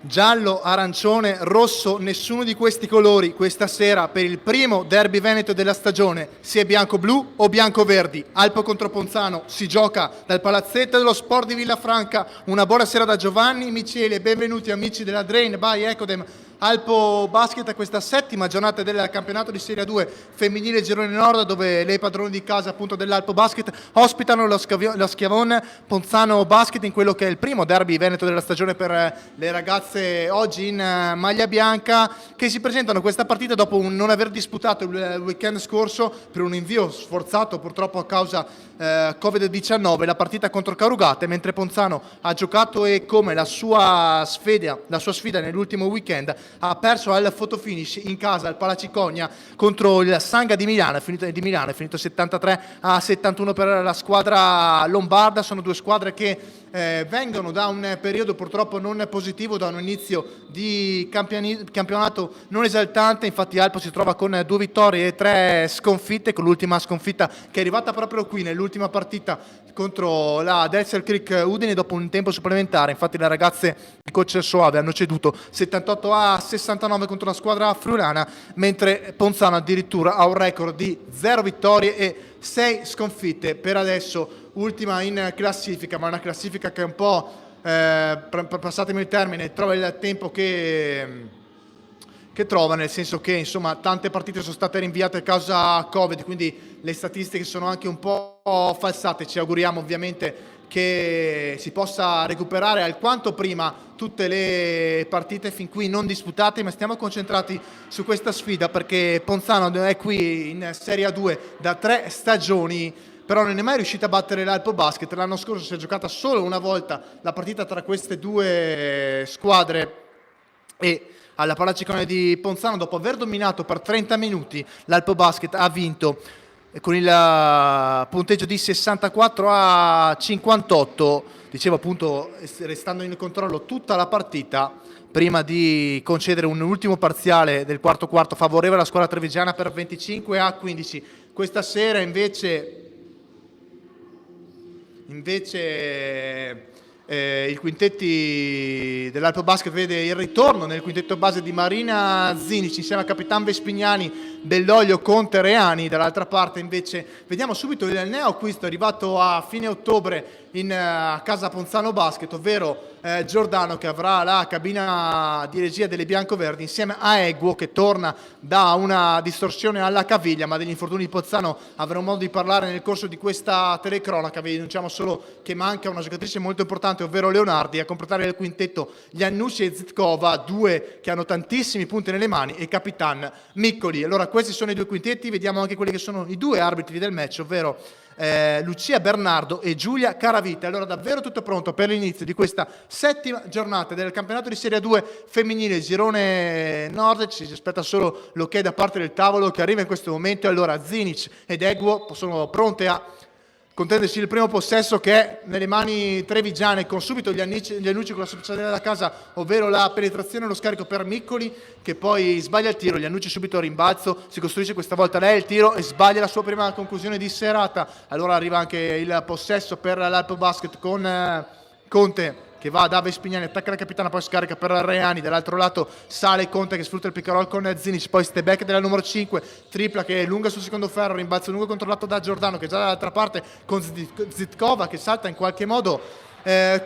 Giallo, arancione, rosso, nessuno di questi colori questa sera per il primo derby veneto della stagione. Si è bianco-blu o bianco-verdi. Alpo contro Ponzano si gioca dal palazzetto dello Sport di Villafranca. Una buona sera da Giovanni Micieli, benvenuti amici della Drain by Ecodem Alpo Basket a questa settima giornata del campionato di Serie 2 femminile Girone Nord, dove le padrone di casa appunto dell'Alpo Basket ospitano lo Schiavon Ponzano Basket in quello che è il primo derby veneto della stagione per le ragazze oggi in maglia bianca, che si presentano a questa partita dopo non aver disputato il weekend scorso per un invio sforzato purtroppo a causa Covid-19 la partita contro Carugate, mentre Ponzano ha giocato e come la sua sfida nell'ultimo weekend ha perso al fotofinish in casa al Palacicogna contro il Sanga di Milano, è finito 73-71 per la squadra lombarda. Sono due squadre che vengono da un periodo purtroppo non positivo, da un inizio di campionato non esaltante. Infatti Alpo si trova con 2 vittorie e 3 sconfitte, con l'ultima sconfitta che è arrivata proprio qui nell'ultima partita contro la Delser Creek Udine dopo un tempo supplementare. Infatti le ragazze di coach Soave hanno ceduto 78-69 contro la squadra friulana, mentre Ponzano addirittura ha un record di 0 vittorie e 6 sconfitte per adesso, ultima in classifica, ma una classifica che è un po', passatemi il termine, trova il tempo che trova, nel senso che insomma tante partite sono state rinviate a causa Covid, quindi le statistiche sono anche un po' falsate. Ci auguriamo ovviamente che si possa recuperare alquanto prima tutte le partite fin qui non disputate, ma stiamo concentrati su questa sfida perché Ponzano è qui in Serie A2 da 3 stagioni, però non è mai riuscita a battere l'Alpo Basket. L'anno scorso si è giocata solo una volta la partita tra queste due squadre e alla Palacicone di Ponzano, dopo aver dominato per 30 minuti, l'Alpo Basket ha vinto con il punteggio di 64-58, dicevo appunto restando in controllo tutta la partita prima di concedere un ultimo parziale del quarto favorevole alla squadra trevigiana per 25-15. Questa sera invece il quintetti dell'Alpo Basket vede il ritorno nel quintetto base di Marina Zinic insieme a Capitan Vespignani, Dell'Olio, Conte, Reani. Dall'altra parte invece vediamo subito il neoacquisto arrivato a fine ottobre in casa Ponzano Basket, ovvero Giordano, che avrà la cabina di regia delle biancoverdi insieme a Eguo, che torna da una distorsione alla caviglia, ma degli infortuni di Ponzano avremo modo di parlare nel corso di questa telecronaca. Vi denunciamo solo che manca una giocatrice molto importante, ovvero Leonardi. A completare il quintetto Iannucci e Zitkova, due che hanno tantissimi punti nelle mani, e Capitan Miccoli. Allora questi sono i due quintetti, vediamo anche quelli che sono i due arbitri del match, ovvero Lucia Bernardo e Giulia Caravita. Allora davvero tutto pronto per l'inizio di questa settima giornata del campionato di Serie 2 femminile Girone Nord. Ci si aspetta solo l'ok da parte del tavolo che arriva in questo momento. Allora Zinic ed Eguo sono pronte a contendersi il primo possesso, che è nelle mani trevigiane, con subito gli Annucci con la specialità da casa, ovvero la penetrazione e lo scarico per Miccoli, che poi sbaglia il tiro. Gli Annucci subito a rimbalzo, si costruisce questa volta lei il tiro e sbaglia la sua prima conclusione di serata. Allora arriva anche il possesso per l'Alpo Basket con Conte, che va da Vespignani, attacca la capitana, poi scarica per Reani. Dall'altro lato sale Conte, che sfrutta il pick and roll con Zinic, poi step back della numero 5, tripla che è lunga sul secondo ferro, rimbalzo lungo controllato da Giordano, che già dall'altra parte con Zitkova che salta in qualche modo.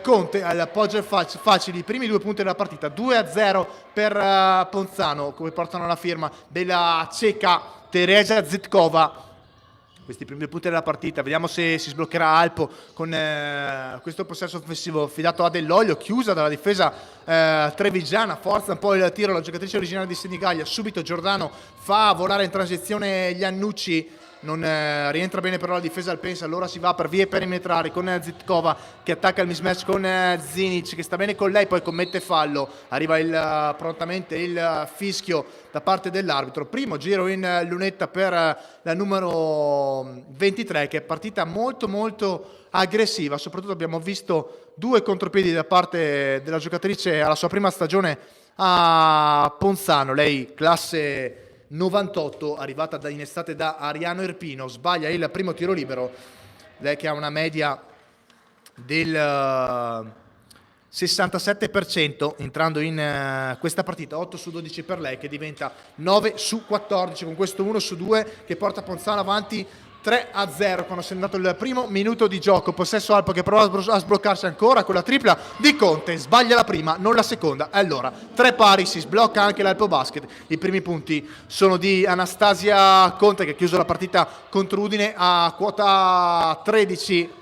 Conte all'appoggio facili, i primi 2 punti della partita, 2-0 per Ponzano, come portano la firma della ceca Teresa Zitkova. Questi primi 2 punti della partita, vediamo se si sbloccherà Alpo con questo possesso offensivo affidato a Dell'Olio, chiusa dalla difesa trevigiana, forza un po' il tiro la giocatrice originale di Senigallia. Subito Giordano fa volare in transizione gli Annucci, non rientra bene però la difesa al Pensa, allora si va per vie perimetrali con Zitkova che attacca il mismatch con Zinic, che sta bene con lei, poi commette fallo. Arriva prontamente il fischio da parte dell'arbitro. Primo giro in lunetta per la numero 23, che è partita molto molto aggressiva. Soprattutto abbiamo visto 2 contropiedi da parte della giocatrice alla sua prima stagione a Ponzano, lei classe 98, arrivata in estate da Ariano Irpino. Sbaglia il primo tiro libero, lei che ha una media del 67% entrando in questa partita, 8 su 12 per lei, che diventa 9 su 14 con questo 1 su 2 che porta Ponzano avanti 3-0 quando si è andato il primo minuto di gioco. Possesso Alpo che prova a sbloccarsi ancora con la tripla di Conte, sbaglia la prima, non la seconda, e allora 3 pari, si sblocca anche l'Alpo Basket. I primi punti sono di Anastasia Conte, che ha chiuso la partita contro Udine a quota 13.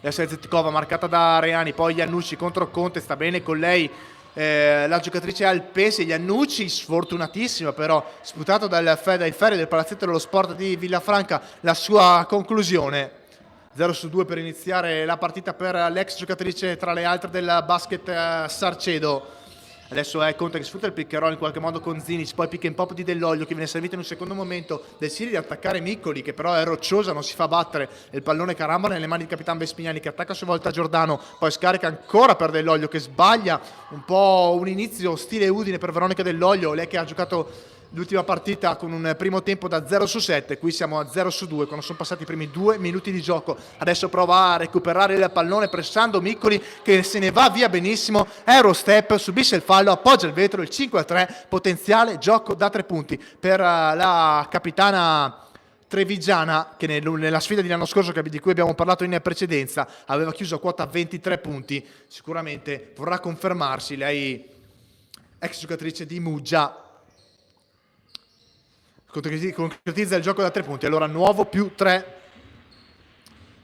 Adesso è Zetkova marcata da Reani, poi Iannucci contro Conte, sta bene con lei la giocatrice Alpese. Iannucci sfortunatissima, però sputato dal ferro del palazzetto dello sport di Villafranca la sua conclusione. 0 su 2 per iniziare la partita per l'ex giocatrice tra le altre del basket Sarcedo. Adesso è Conte che sfrutta il pick and roll in qualche modo con Zinic, poi pick and pop di Dell'Olio che viene servito in un secondo momento del Siri di attaccare Miccoli, che però è rocciosa, non si fa battere, il pallone caramba nelle mani di Capitan Vespignani, che attacca a sua volta Giordano, poi scarica ancora per Dell'Olio che sbaglia, un po' un inizio stile Udine per Veronica Dell'Olio, lei che ha giocato l'ultima partita con un primo tempo da 0 su 7, qui siamo a 0 su 2 quando sono passati i primi 2 minuti di gioco. Adesso prova a recuperare il pallone pressando Miccoli che se ne va via benissimo, Eurostep, subisce il fallo, appoggia il vetro, il 5-3, potenziale gioco da 3 punti per la capitana trevigiana, che nella sfida dell'anno scorso di cui abbiamo parlato in precedenza aveva chiuso a quota 23 punti. Sicuramente vorrà confermarsi, lei ex giocatrice di Muggia, concretizza il gioco da 3 punti. Allora nuovo più 3,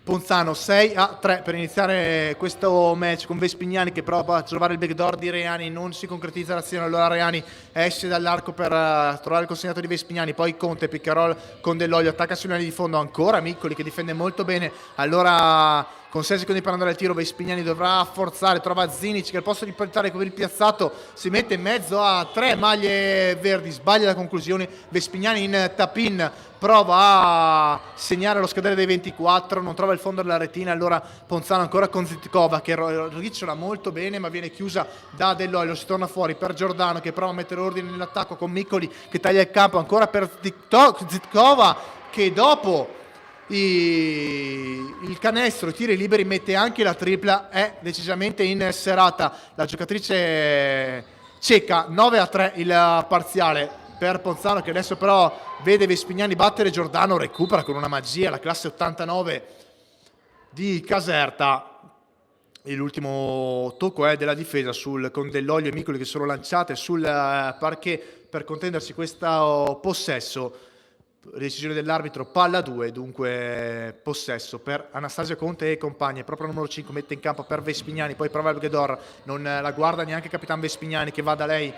Ponzano 6-3 per iniziare questo match con Vespignani che prova a trovare il backdoor di Reani, non si concretizza l'azione, allora Reani esce dall'arco per trovare il consegnato di Vespignani, poi Conte pick and roll con Dell'Olio, attacca sulle linee di fondo, ancora Miccoli che difende molto bene, allora con 6 secondi per andare al tiro Vespignani dovrà forzare, trova Zinic che al posto di portare con il piazzato si mette in mezzo a 3 maglie verdi, sbaglia la conclusione, Vespignani in tap-in prova a segnare lo scadere dei 24, non trova il fondo della retina, allora Ponzano ancora con Zitkova che ricciola molto bene ma viene chiusa da Dell'Olio, si torna fuori per Giordano che prova a mettere ordine nell'attacco con Miccoli che taglia il campo, ancora per Zitkova che dopo il canestro, i tiri liberi, mette anche la tripla, è decisamente in serata la giocatrice ceca. 9-3 il parziale per Ponzano che adesso però vede Vespignani battere Giordano, recupera con una magia la classe 89 di Caserta. E l'ultimo tocco è della difesa con Dell'Olio e Miccoli che sono lanciate sul parquet per contendersi questo possesso. Decisione dell'arbitro, palla 2, dunque possesso per Anastasia Conte e compagni. Proprio il numero 5 mette in campo per Vespignani, poi prova il Ghedor, non la guarda neanche Capitan Vespignani che va da lei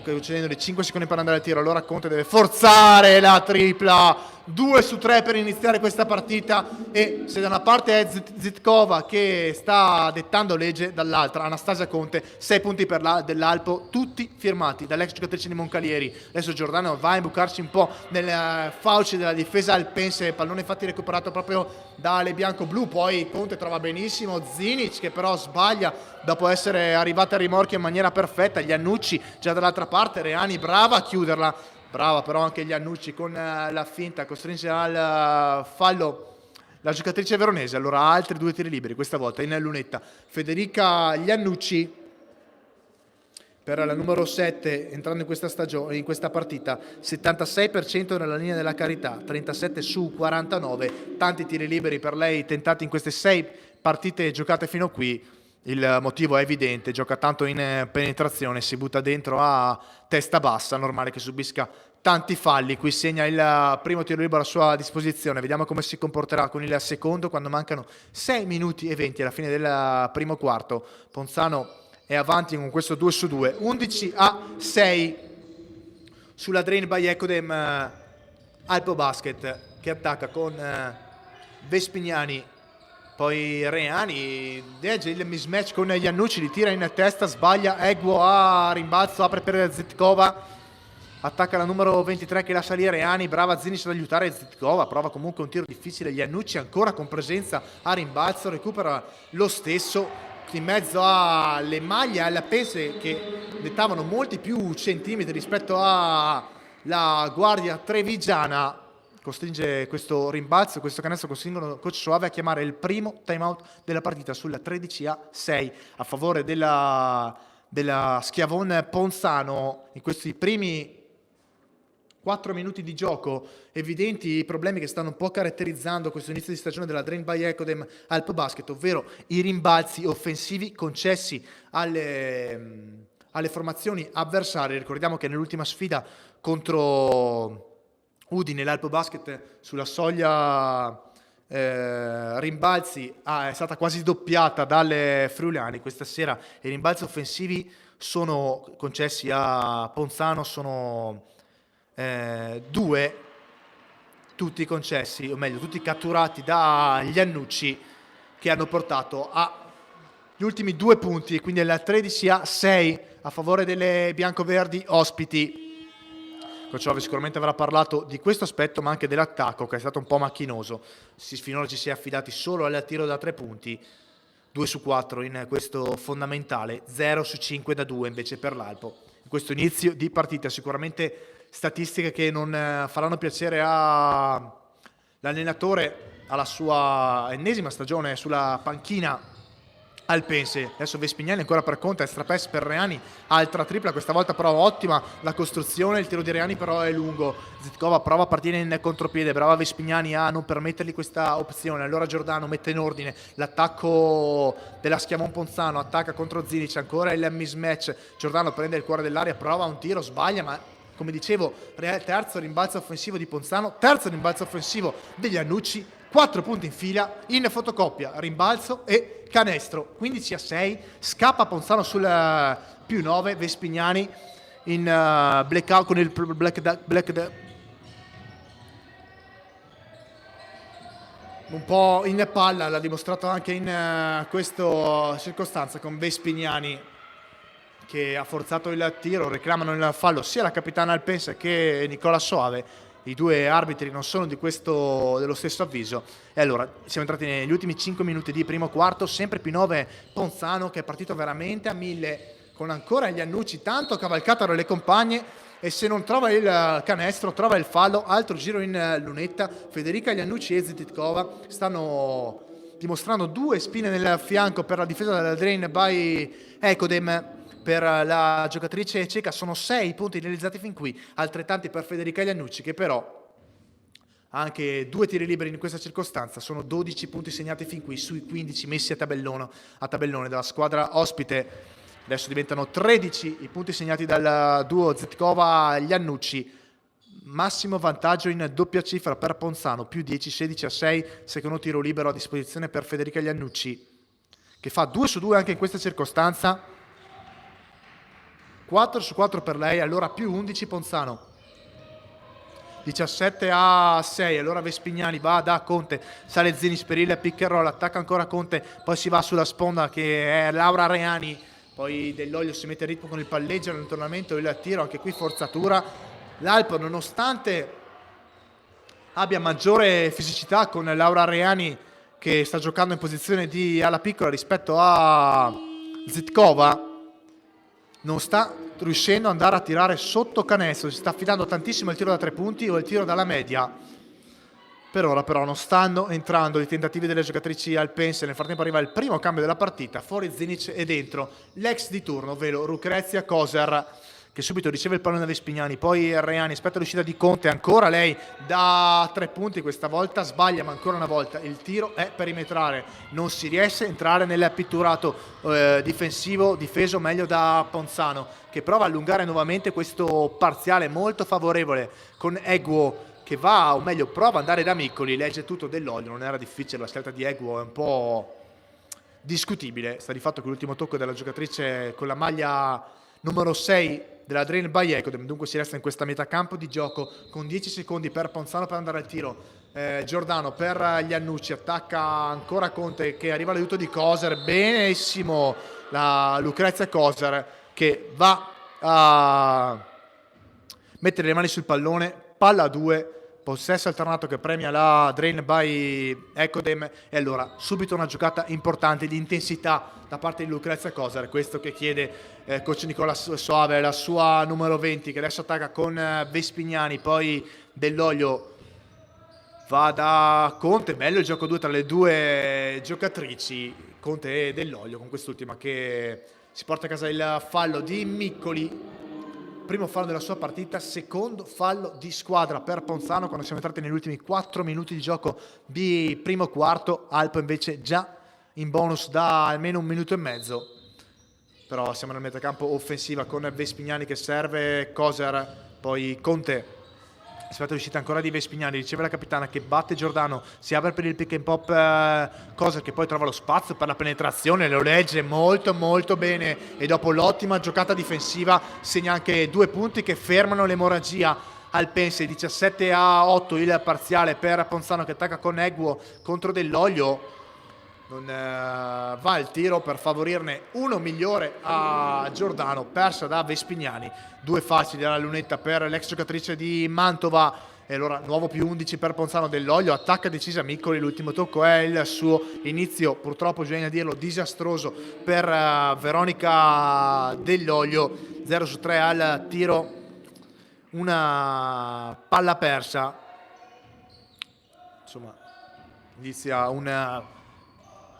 concedendole 5 secondi per andare al tiro, allora Conte deve forzare la tripla, 2 su 3 per iniziare questa partita, e se da una parte è Zitkova che sta dettando legge, dall'altra Anastasia Conte, 6 punti per dell'Alpo, tutti firmati dall'ex giocatrice di Moncalieri. Adesso Giordano va a imbucarsi un po' nel fauci della difesa alpense, pallone infatti recuperato proprio dalle bianco-blu, poi Conte trova benissimo Zinic che però sbaglia dopo essere arrivata a rimorchio in maniera perfetta, Iannucci già dall'altra parte, Reani brava a chiuderla, brava però anche Iannucci con la finta, costringe al fallo la giocatrice veronese. Allora altri 2 tiri liberi, questa volta in lunetta Federica Iannucci per la numero 7 entrando in questa stagione, in questa partita, 76% nella linea della carità, 37 su 49, tanti tiri liberi per lei tentati in queste 6 partite giocate fino a qui. Il motivo è evidente, gioca tanto in penetrazione, si butta dentro a testa bassa, normale che subisca tanti falli. Qui segna il primo tiro libero a sua disposizione, vediamo come si comporterà con il secondo quando mancano 6 minuti e 20 alla fine del primo quarto. Ponzano è avanti con questo 2 su 2, 11-6 sulla Drain by Ecodem Alpo Basket che attacca con Vespignani, poi Reani legge il mismatch con Iannucci, li tira in testa, sbaglia, Eguo a rimbalzo, apre per Zitkova, attacca la numero 23 che lascia lì Reani, brava Zinic ad aiutare Zitkova, prova comunque un tiro difficile, Iannucci ancora con presenza a rimbalzo, recupera lo stesso in mezzo alle maglie, alle appese che dettavano molti più centimetri rispetto alla guardia trevigiana. costringe questo rimbalzo, questo canestro costringono Coach Soave a chiamare il primo timeout della partita sulla 13-6 a favore della Schiavon Ponzano. In questi primi 4 minuti di gioco evidenti i problemi che stanno un po' caratterizzando questo inizio di stagione della Drain by Ecodem Alp Basket, ovvero i rimbalzi offensivi concessi alle formazioni avversarie. Ricordiamo che nell'ultima sfida contro Udine l'Alp Basket sulla soglia rimbalzi è stata quasi doppiata dalle friulane. Questa sera i rimbalzi offensivi sono concessi a Ponzano, sono 2, tutti concessi, o meglio tutti catturati dagli Annucci, che hanno portato agli ultimi 2 punti, quindi alla 13-6 a favore delle biancoverdi ospiti. Coach sicuramente avrà parlato di questo aspetto, ma anche dell'attacco, che è stato un po' macchinoso. Finora ci si è affidati solo al tiro da 3 punti, 2 su 4 in questo fondamentale, 0 su 5 da 2 invece per l'Alpo. In questo inizio di partita sicuramente statistiche che non faranno piacere all'allenatore alla sua ennesima stagione sulla panchina alpense. Adesso Vespignani ancora per Conte, extra pass per Reani, altra tripla, questa volta però ottima la costruzione, il tiro di Reani però è lungo. Zitkova prova a partire in contropiede, brava Vespignani a non permettergli questa opzione. Allora Giordano mette in ordine l'attacco della Schiavon Ponzano, attacca contro Zinic, ancora il mismatch. Giordano prende il cuore dell'area, prova un tiro, sbaglia, ma come dicevo, terzo rimbalzo offensivo di Ponzano, terzo rimbalzo offensivo degli Annucci, 4 punti in fila in fotocopia, rimbalzo e canestro, 15-6, scappa Ponzano sul più 9, Vespignani in blackout con il un po' in palla, l'ha dimostrato anche in questa circostanza con Vespignani che ha forzato il tiro. Reclamano il fallo sia la capitana alpense che Nicola Soave. I 2 arbitri non sono dello stesso avviso. E allora siamo entrati negli ultimi 5 minuti di primo quarto, sempre P9 Ponzano che è partito veramente a 1000 con ancora gli Annucci tanto cavalcato dalle compagne, e se non trova il canestro trova il fallo. Altro giro in lunetta, Federica Iannucci e Zitkova stanno dimostrando 2 spine nel fianco per la difesa della Drain by Ecodem. Per la giocatrice ceca sono 6 punti realizzati fin qui, altrettanti per Federica Iannucci, che però ha anche 2 tiri liberi in questa circostanza. Sono 12 punti segnati fin qui sui 15 messi a tabellone dalla squadra ospite. Adesso diventano 13 i punti segnati dal duo Zitkova-Iannucci. Massimo vantaggio in doppia cifra per Ponzano, più 10, 16-6, secondo tiro libero a disposizione per Federica Iannucci, che fa 2 su 2 anche in questa circostanza. 4 su 4 per lei, allora più 11 Ponzano. 17-6, allora Vespignani va da Conte, sale Zinis per il pick and roll, attacca ancora Conte, poi si va sulla sponda che è Laura Reani, poi Dell'Olio si mette in ritmo con il palleggio, il tornamento, il tiro, anche qui forzatura. L'Alp, nonostante abbia maggiore fisicità con Laura Reani che sta giocando in posizione di ala piccola rispetto a Zitkova, non sta riuscendo ad andare a tirare sotto canestro, si sta affidando tantissimo al tiro da 3 punti o al tiro dalla media. Per ora però non stanno entrando i tentativi delle giocatrici alpense. Nel frattempo arriva il primo cambio della partita, fuori Zinic e dentro l'ex di turno, ovvero Lucrezia Koser, che subito riceve il pallone da Vespignani, poi Reani aspetta l'uscita di Conte, ancora lei da 3 punti, questa volta sbaglia, ma ancora una volta il tiro è perimetrale, non si riesce a entrare nel pitturato difeso meglio da Ponzano, che prova a allungare nuovamente questo parziale molto favorevole con Eguo, che va, o meglio prova ad andare da Miccoli, legge tutto Dell'Olio, non era difficile, la scelta di Eguo è un po' discutibile, sta di fatto che l'ultimo tocco della giocatrice con la maglia numero 6 della Drain by Ecodem, dunque si resta in questa metà campo di gioco con 10 secondi per Ponzano per andare al tiro. Giordano per gli Annucci, attacca ancora Conte che arriva all'aiuto di Koser, benissimo la Lucrezia Koser che va a mettere le mani sul pallone, palla a 2, possesso alternato che premia la Drain by Ecodem, e allora subito una giocata importante di intensità da parte di Lucrezia Koser, questo che chiede coach Nicola Soave, la sua numero 20 che adesso attacca con Vespignani, poi Dell'Olio va da Conte, bello il gioco 2 tra le due giocatrici, Conte e Dell'Olio, con quest'ultima che si porta a casa il fallo di Miccoli. Primo fallo della sua partita, secondo fallo di squadra per Ponzano quando siamo entrati negli ultimi 4 minuti di gioco di primo quarto. Alpo invece già in bonus da almeno 1 minuto e mezzo, però siamo nel metacampo offensiva con Vespignani che serve Coser, poi Conte. Aspetta l'uscita ancora di Vespignani, riceve la capitana che batte Giordano, si apre per il pick and pop Coser che poi trova lo spazio per la penetrazione, lo legge molto molto bene e dopo l'ottima giocata difensiva segna anche 2 punti che fermano l'emorragia alpense. 17-8 il parziale per Ponzano che attacca con Eguo contro Dell'Olio. Non va il tiro per favorirne uno migliore a Giordano, persa da Vespignani. 2 facili alla lunetta per l'ex giocatrice di Mantova e allora nuovo più 11 per Ponzano. Dell'Olio attacca decisa Miccoli, l'ultimo tocco è il suo inizio, purtroppo bisogna dirlo, disastroso per Veronica Dell'Olio. 0 su 3 al tiro, una palla persa, insomma inizia un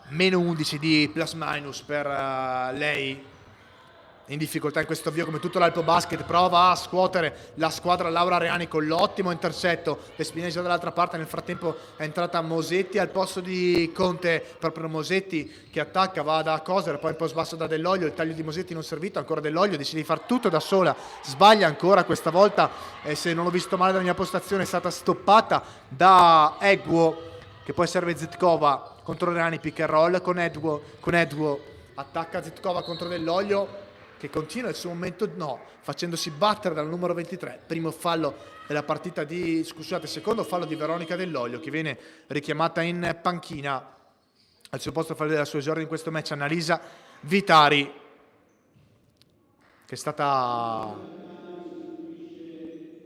meno 11 di plus minus per lei, in difficoltà in questo avvio come tutto l'Alpo Basket. Prova a scuotere la squadra Laura Reani con l'ottimo intercetto, Vespignani già dall'altra parte, nel frattempo è entrata Mosetti al posto di Conte, proprio Mosetti che attacca, va da Coser, poi un po' sbasso da Dell'Olio, il taglio di Mosetti non servito, ancora Dell'Olio decide di far tutto da sola, sbaglia ancora questa volta e se non l'ho visto male dalla mia postazione è stata stoppata da Eguo che poi serve Zitkova contro Reani, pick and roll con Eguo, attacca Zitkova contro Dell'Olio che continua il suo momento facendosi battere dal numero 23, primo fallo della partita secondo fallo di Veronica Dell'Olio che viene richiamata in panchina. Al suo posto fallo della sua esordio in questo match Annalisa Vitari, che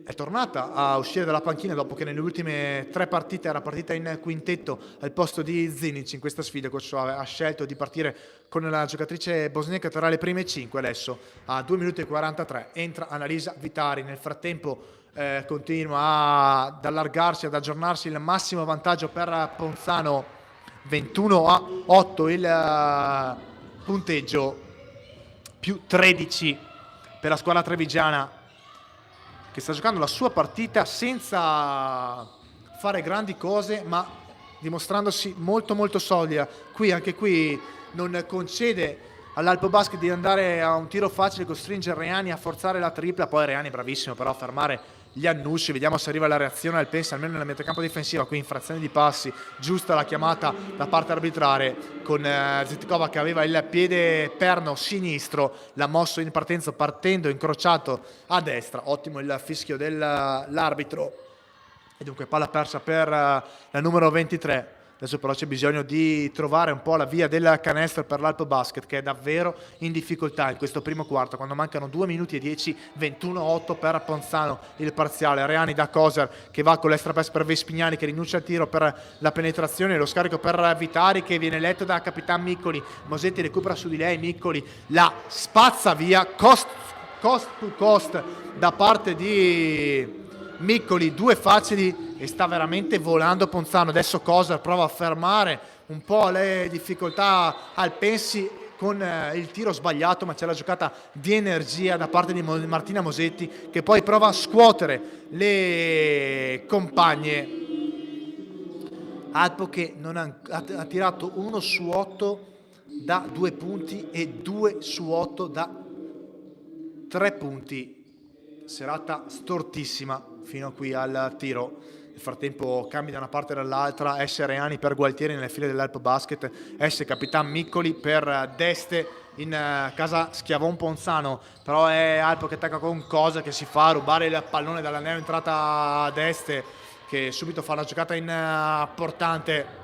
è tornata a uscire dalla panchina dopo che nelle ultime 3 partite era partita in quintetto al posto di Zinic. In questa sfida il coach ha scelto di partire con la giocatrice bosniaca tra le prime 5. Adesso a 2 minuti e 43 entra Annalisa Vitari. Nel frattempo continua ad allargarsi, ad aggiornarsi il massimo vantaggio per Ponzano, 21-8 il punteggio, più 13 per la squadra trevigiana che sta giocando la sua partita senza fare grandi cose ma dimostrandosi molto molto solida. Anche qui non concede all'Alpo Basket di andare a un tiro facile, costringe Reani a forzare la tripla, poi Reani è bravissimo però a fermare gli annusci. Vediamo se arriva la reazione al Pensa almeno nella metacampo difensiva. Qui infrazione di passi, giusta la chiamata da parte arbitrale con Zitkova che aveva il piede perno sinistro, l'ha mosso in partenza partendo incrociato a destra. Ottimo il fischio dell'arbitro e dunque palla persa per la numero 23. Adesso però c'è bisogno di trovare un po' la via del canestro per l'Alpo Basket che è davvero in difficoltà in questo primo quarto quando mancano 2 minuti e 10, 21-8 per Ponzano il parziale. Reani da Coser che va con l'extra pass per Vespignani che rinuncia al tiro per la penetrazione, lo scarico per Vitari che viene letto da Capitan Miccoli. Mosetti recupera su di lei, Miccoli la spazza via, cost to cost da parte di Miccoli, 2 facili e sta veramente volando Ponzano. Adesso Coser prova a fermare un po' le difficoltà alpensi con il tiro sbagliato, ma c'è la giocata di energia da parte di Martina Mosetti che poi prova a scuotere le compagne. Alpo che non ha tirato 1 su 8 da 2 punti e 2 su 8 da 3 punti. Serata stortissima fino a qui al tiro. Nel frattempo cambi da una parte e dall'altra, esce Reani per Gualtieri nelle file dell'Alpo Basket, esce Capitan Miccoli per Deste in casa Schiavon Ponzano, però è Alpo che attacca con Cosa che si fa rubare il pallone dall'anello entrata a Deste che subito fa una giocata importante.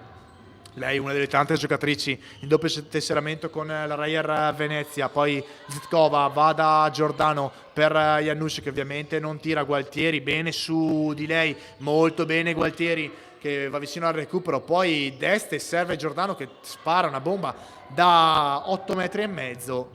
Lei è una delle tante giocatrici in doppio tesseramento con la Rayer Venezia. Poi Zitkova va da Giordano per Iannucci che ovviamente non tira. Gualtieri bene su di lei, molto bene Gualtieri che va vicino al recupero. Poi Deste serve Giordano che spara una bomba da 8 metri e mezzo.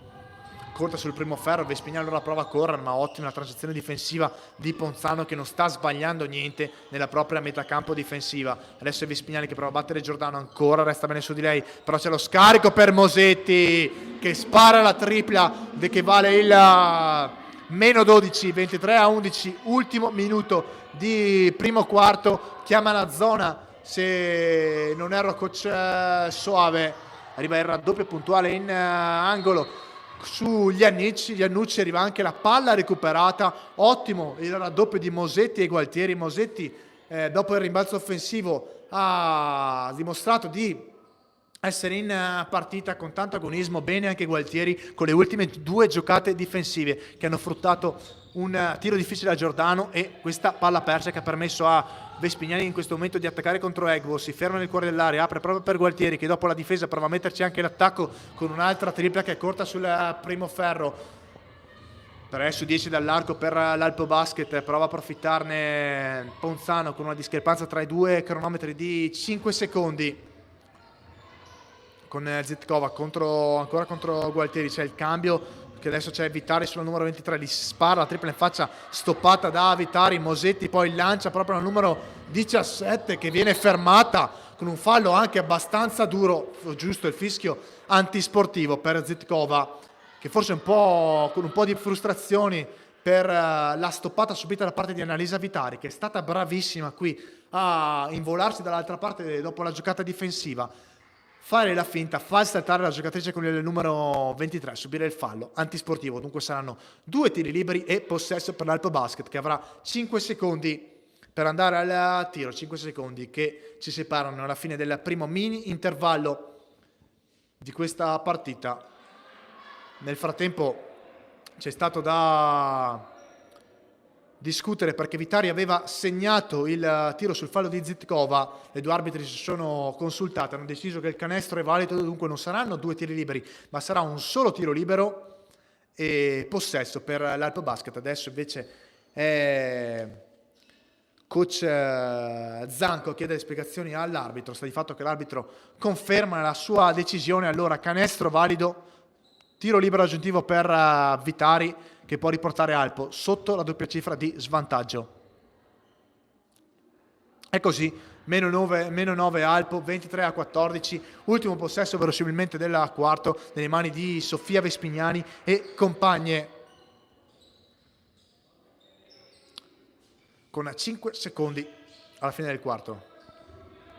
corta sul primo ferro. Vespignani allora prova a correre, ma ottima la transizione difensiva di Ponzano, che non sta sbagliando niente nella propria metacampo difensiva. Adesso è Vespignani che prova a battere Giordano, ancora resta bene su di lei, però c'è lo scarico per Mosetti che spara la tripla che vale il meno 12, 23-11, ultimo minuto di primo quarto. Chiama la zona, se non erro coach Soave, arriva il raddoppio puntuale in angolo sugli Iannucci, arriva anche la palla recuperata. Ottimo il raddoppio di Mosetti e Gualtieri. Mosetti dopo il rimbalzo offensivo ha dimostrato di essere in partita con tanto agonismo. Bene anche Gualtieri con le ultime 2 giocate difensive che hanno fruttato un tiro difficile da Giordano e questa palla persa che ha permesso a Vespignani in questo momento di attaccare contro Egbo. Si ferma nel cuore dell'area, apre proprio per Gualtieri, che dopo la difesa prova a metterci anche l'attacco con un'altra tripla che è corta sul primo ferro. 3 su 10 dall'arco per l'Alpo Basket. Prova a approfittarne Ponzano con una discrepanza tra i 2 cronometri di 5 secondi. Con Zitkova ancora contro Gualtieri, c'è il cambio che adesso c'è Vitari sulla numero 23, gli spara la tripla in faccia stoppata da Vitari. Mosetti poi lancia proprio la numero 17 che viene fermata con un fallo anche abbastanza duro, giusto il fischio antisportivo per Zitkova, che forse con un po' di frustrazioni per la stoppata subita da parte di Annalisa Vitari, che è stata bravissima qui a involarsi dall'altra parte dopo la giocata difensiva, fare la finta, far saltare la giocatrice con il numero 23, subire il fallo antisportivo. Dunque saranno 2 tiri liberi e possesso per l'Alpo Basket, che avrà 5 secondi per andare al tiro, 5 secondi che ci separano alla fine del primo mini intervallo di questa partita. Nel frattempo c'è stato da discutere perché Vitari aveva segnato il tiro sul fallo di Zitkova. Le 2 arbitri si sono consultate, hanno deciso che il canestro è valido, dunque non saranno 2 tiri liberi, ma sarà un solo tiro libero e possesso per l'Alpo Basket. Adesso invece coach Zanco chiede le spiegazioni all'arbitro. Sta di fatto che l'arbitro conferma la sua decisione. Allora canestro valido, tiro libero aggiuntivo per Vitari, che può riportare Alpo sotto la doppia cifra di svantaggio. È così, meno 9 Alpo, 23-14, ultimo possesso verosimilmente del quarto, nelle mani di Sofia Vespignani e compagne. Con 5 secondi alla fine del quarto.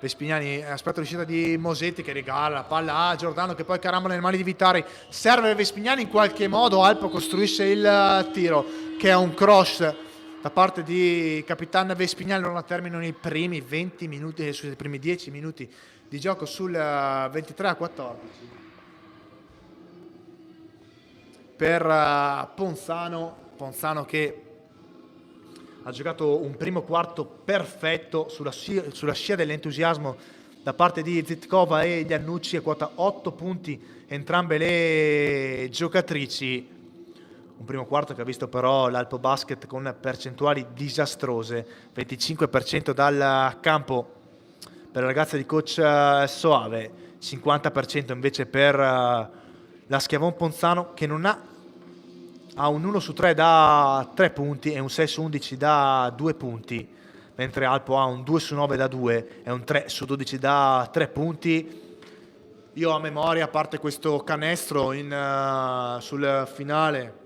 Vespignani aspetta l'uscita di Mosetti che regala la palla a Giordano, che poi carambola nelle mani di Vitari. Serve Vespignani in qualche modo, Alpo costruisce il tiro che è un cross da parte di Capitan Vespignani. Non terminano i primi 20 minuti, sui primi 10 minuti di gioco sul 23-14 per Ponzano che ha giocato un primo quarto perfetto sulla scia dell'entusiasmo da parte di Zitkova e Iannucci. A quota 8 punti entrambe le giocatrici. Un primo quarto che ha visto però l'Alpo Basket con percentuali disastrose, 25% dal campo per la ragazza di coach Soave, 50% invece per la Schiavon Ponzano, che non ha un 1 su 3 da 3 punti e un 6 su 11 da 2 punti, mentre Alpo ha un 2 su 9 da 2 e un 3 su 12 da 3 punti. Io a memoria, a parte questo canestro sul finale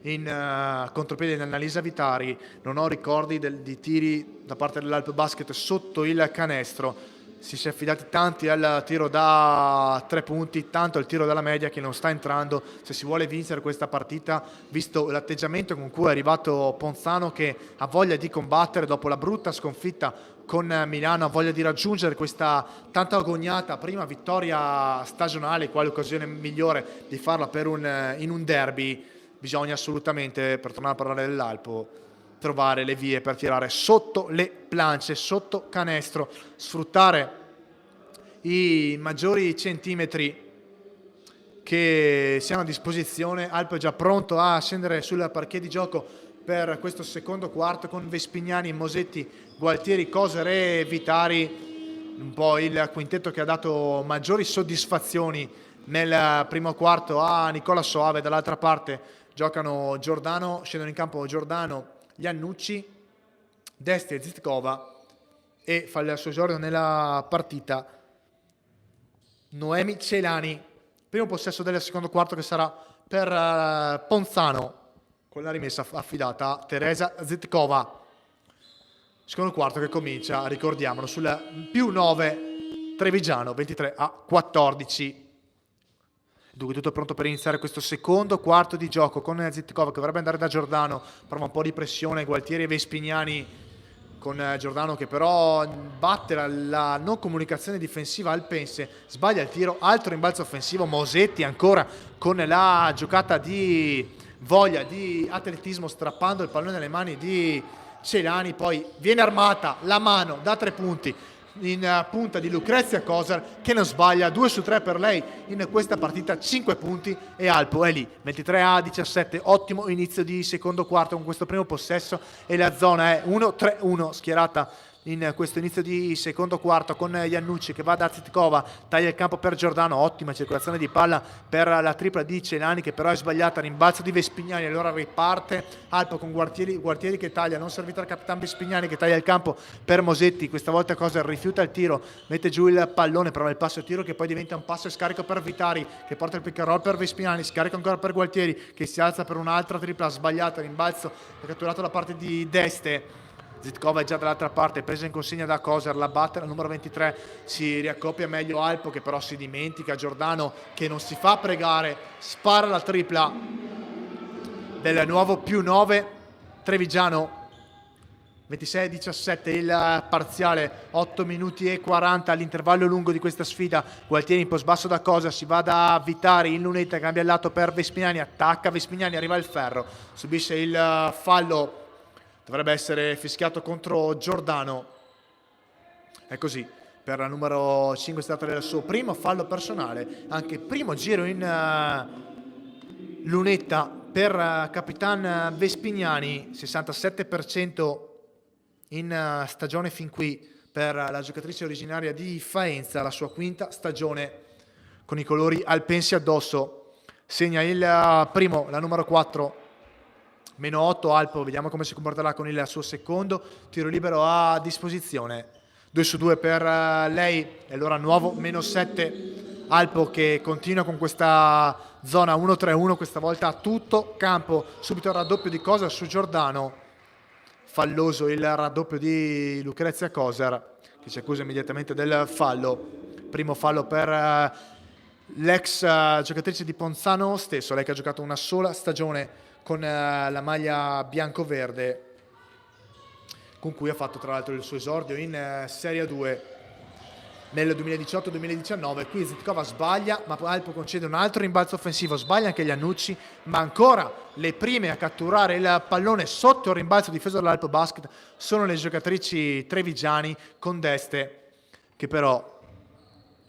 in contropiede di Annalisa Vitari, non ho ricordi di tiri da parte dell'Alpo Basket sotto il canestro. Si è affidati tanti al tiro da 3 punti, tanto al tiro dalla media, che non sta entrando. Se si vuole vincere questa partita, visto l'atteggiamento con cui è arrivato Ponzano, che ha voglia di combattere dopo la brutta sconfitta con Milano, ha voglia di raggiungere questa tanto agognata prima vittoria stagionale, quale occasione migliore di farla in un derby. Bisogna assolutamente, per tornare a parlare dell'Alpo, trovare le vie per tirare sotto le planche, sotto canestro, sfruttare i maggiori centimetri che siano a disposizione. Alpo è già pronto a scendere sul parquet di gioco per questo secondo quarto, con Vespignani, Mosetti, Gualtieri, Coser e Vitari, un po' il quintetto che ha dato maggiori soddisfazioni nel primo quarto a Nicola Soave, dall'altra parte giocano Giordano, scendono in campo Giordano, Iannucci, Desti e Zitkova, e fa il suo esordio nella partita Noemi Celani. Primo possesso del secondo quarto che sarà per Ponzano, con la rimessa affidata a Teresa Zitkova. Secondo quarto che comincia, ricordiamolo, sul +9 Trevigiano, 23-14. Dunque tutto pronto per iniziare questo secondo quarto di gioco con Zitkova che dovrebbe andare da Giordano, prova un po' di pressione Gualtieri e Vespignani, con Giordano che però batte la non comunicazione difensiva al Pense, sbaglia il tiro, altro rimbalzo offensivo, Mosetti ancora con la giocata di voglia, di atletismo, strappando il pallone nelle mani di Celani, poi viene armata la mano da 3 punti in punta di Lucrezia Cosar, che non sbaglia, 2 su 3 per lei in questa partita, 5 punti, e Alpo è lì, 23-17, ottimo inizio di secondo quarto con questo primo possesso, e la zona è 1-3-1 schierata in questo inizio di secondo quarto, con Iannucci che va da Zitkova, taglia il campo per Giordano, ottima circolazione di palla per la tripla di Celani che però è sbagliata, rimbalzo di Vespignani, allora riparte Alpo con Gualtieri che taglia, non servita al capitano Vespignani che taglia il campo per Mosetti, questa volta Cosa rifiuta il tiro, mette giù il pallone, prova il passo tiro che poi diventa un passo e scarico per Vitari che porta il pick and roll per Vespignani, scarica ancora per Gualtieri che si alza per un'altra tripla sbagliata, rimbalzo catturato da parte di Deste. Zitkova è già dall'altra parte, presa in consegna da Koser, la batte al numero 23, si riaccoppia meglio Alpo che però si dimentica, Giordano che non si fa pregare, spara la tripla del nuovo +9 Trevigiano, 26-17 il parziale, 8 minuti e 40 all'intervallo lungo di questa sfida. Gualtieri in post basso da Cosa, si va da Vitari in lunetta, cambia il lato per Vespignani, attacca Vespignani, arriva il ferro, subisce il fallo, dovrebbe essere fischiato contro Giordano. È così, per la numero 5 è stato il suo primo fallo personale, anche primo giro in lunetta per Capitan Vespignani, 67% in stagione fin qui per la giocatrice originaria di Faenza, la sua quinta stagione con i colori alpensi addosso. Segna il primo, la numero 4, -8 Alpo, vediamo come si comporterà con il suo secondo tiro libero a disposizione. 2 su 2 per lei, e allora nuovo -7 Alpo che continua con questa zona 1-3-1, questa volta a tutto campo. Subito il raddoppio di Cosa su Giordano, falloso il raddoppio di Lucrezia Coser che si accusa immediatamente del fallo. Primo fallo per l'ex giocatrice di Ponzano stesso, lei che ha giocato una sola stagione con la maglia bianco-verde, con cui ha fatto tra l'altro il suo esordio in Serie 2 nel 2018-2019. Qui Zitkova sbaglia, ma Alpo concede un altro rimbalzo offensivo, sbaglia anche Iannucci, ma ancora le prime a catturare il pallone sotto il rimbalzo difeso dall'Alpo Basket sono le giocatrici trevigiani, con Deste che però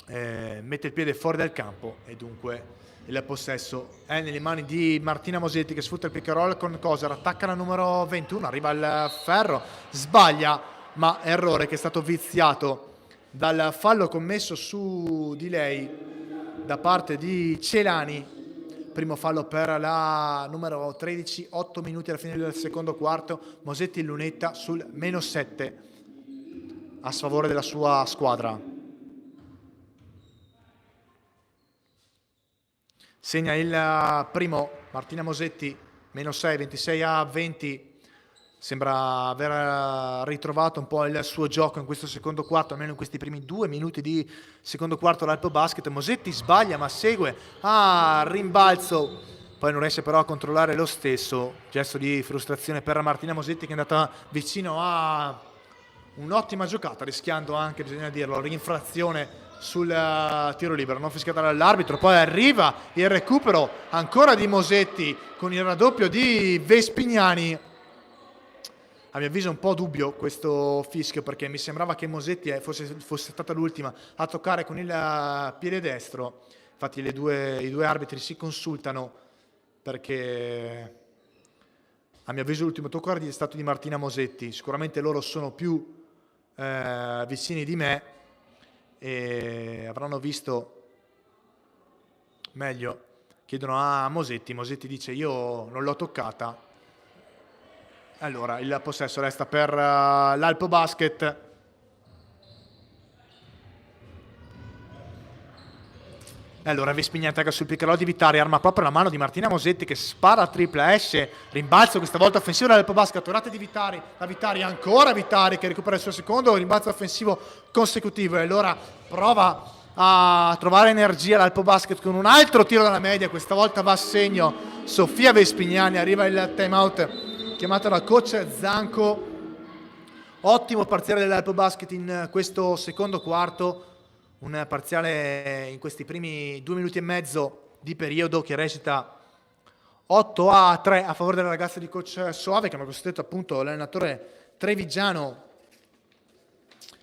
mette il piede fuori dal campo, e dunque il possesso è nelle mani di Martina Mosetti che sfrutta il pick and roll con Coser, attacca la numero 21, arriva il ferro, sbaglia, ma errore che è stato viziato dal fallo commesso su di lei da parte di Celani. Primo fallo per la numero 13, 8 minuti alla fine del secondo quarto, Mosetti in lunetta sul -7 a sfavore della sua squadra. Segna il primo Martina Mosetti, -6, 26-20. Sembra aver ritrovato un po' il suo gioco in questo secondo quarto, almeno in questi primi 2 minuti di secondo quarto l'Alpo Basket. Mosetti sbaglia ma segue a rimbalzo, poi non riesce però a controllare lo stesso. Gesto di frustrazione per Martina Mosetti che è andata vicino a un'ottima giocata, rischiando anche, bisogna dirlo, l'infrazione sul tiro libero non fischiata dall'arbitro. Poi arriva il recupero ancora di Mosetti con il raddoppio di Vespignani. A mio avviso un po' dubbio questo fischio, perché mi sembrava che Mosetti fosse stata l'ultima a toccare con il piede destro. Infatti i due arbitri si consultano, perché a mio avviso l'ultimo tocco è stato di Martina Mosetti. Sicuramente loro sono più vicini di me e avranno visto meglio, chiedono a Mosetti dice io non l'ho toccata. Allora il possesso resta per l'Alpo Basket. Allora Vespigna attacca sul pick and roll di Vitari, arma proprio la mano di Martina Mosetti che spara a tripla, esce, rimbalzo questa volta offensivo dall'Alpo Basket, tornate di Vitari, da Vitari ancora Vitari che recupera il suo secondo rimbalzo offensivo consecutivo e allora prova a trovare energia l'Alpo Basket con un altro tiro dalla media, questa volta va a segno Sofia Vespignani, arriva il time out chiamato dal coach Zanco. Ottimo parziale dell'Alpo Basket in questo secondo quarto, un parziale in questi primi 2 minuti e mezzo di periodo che recita 8-3 a favore delle ragazze di coach Soave, che hanno costretto appunto l'allenatore trevigiano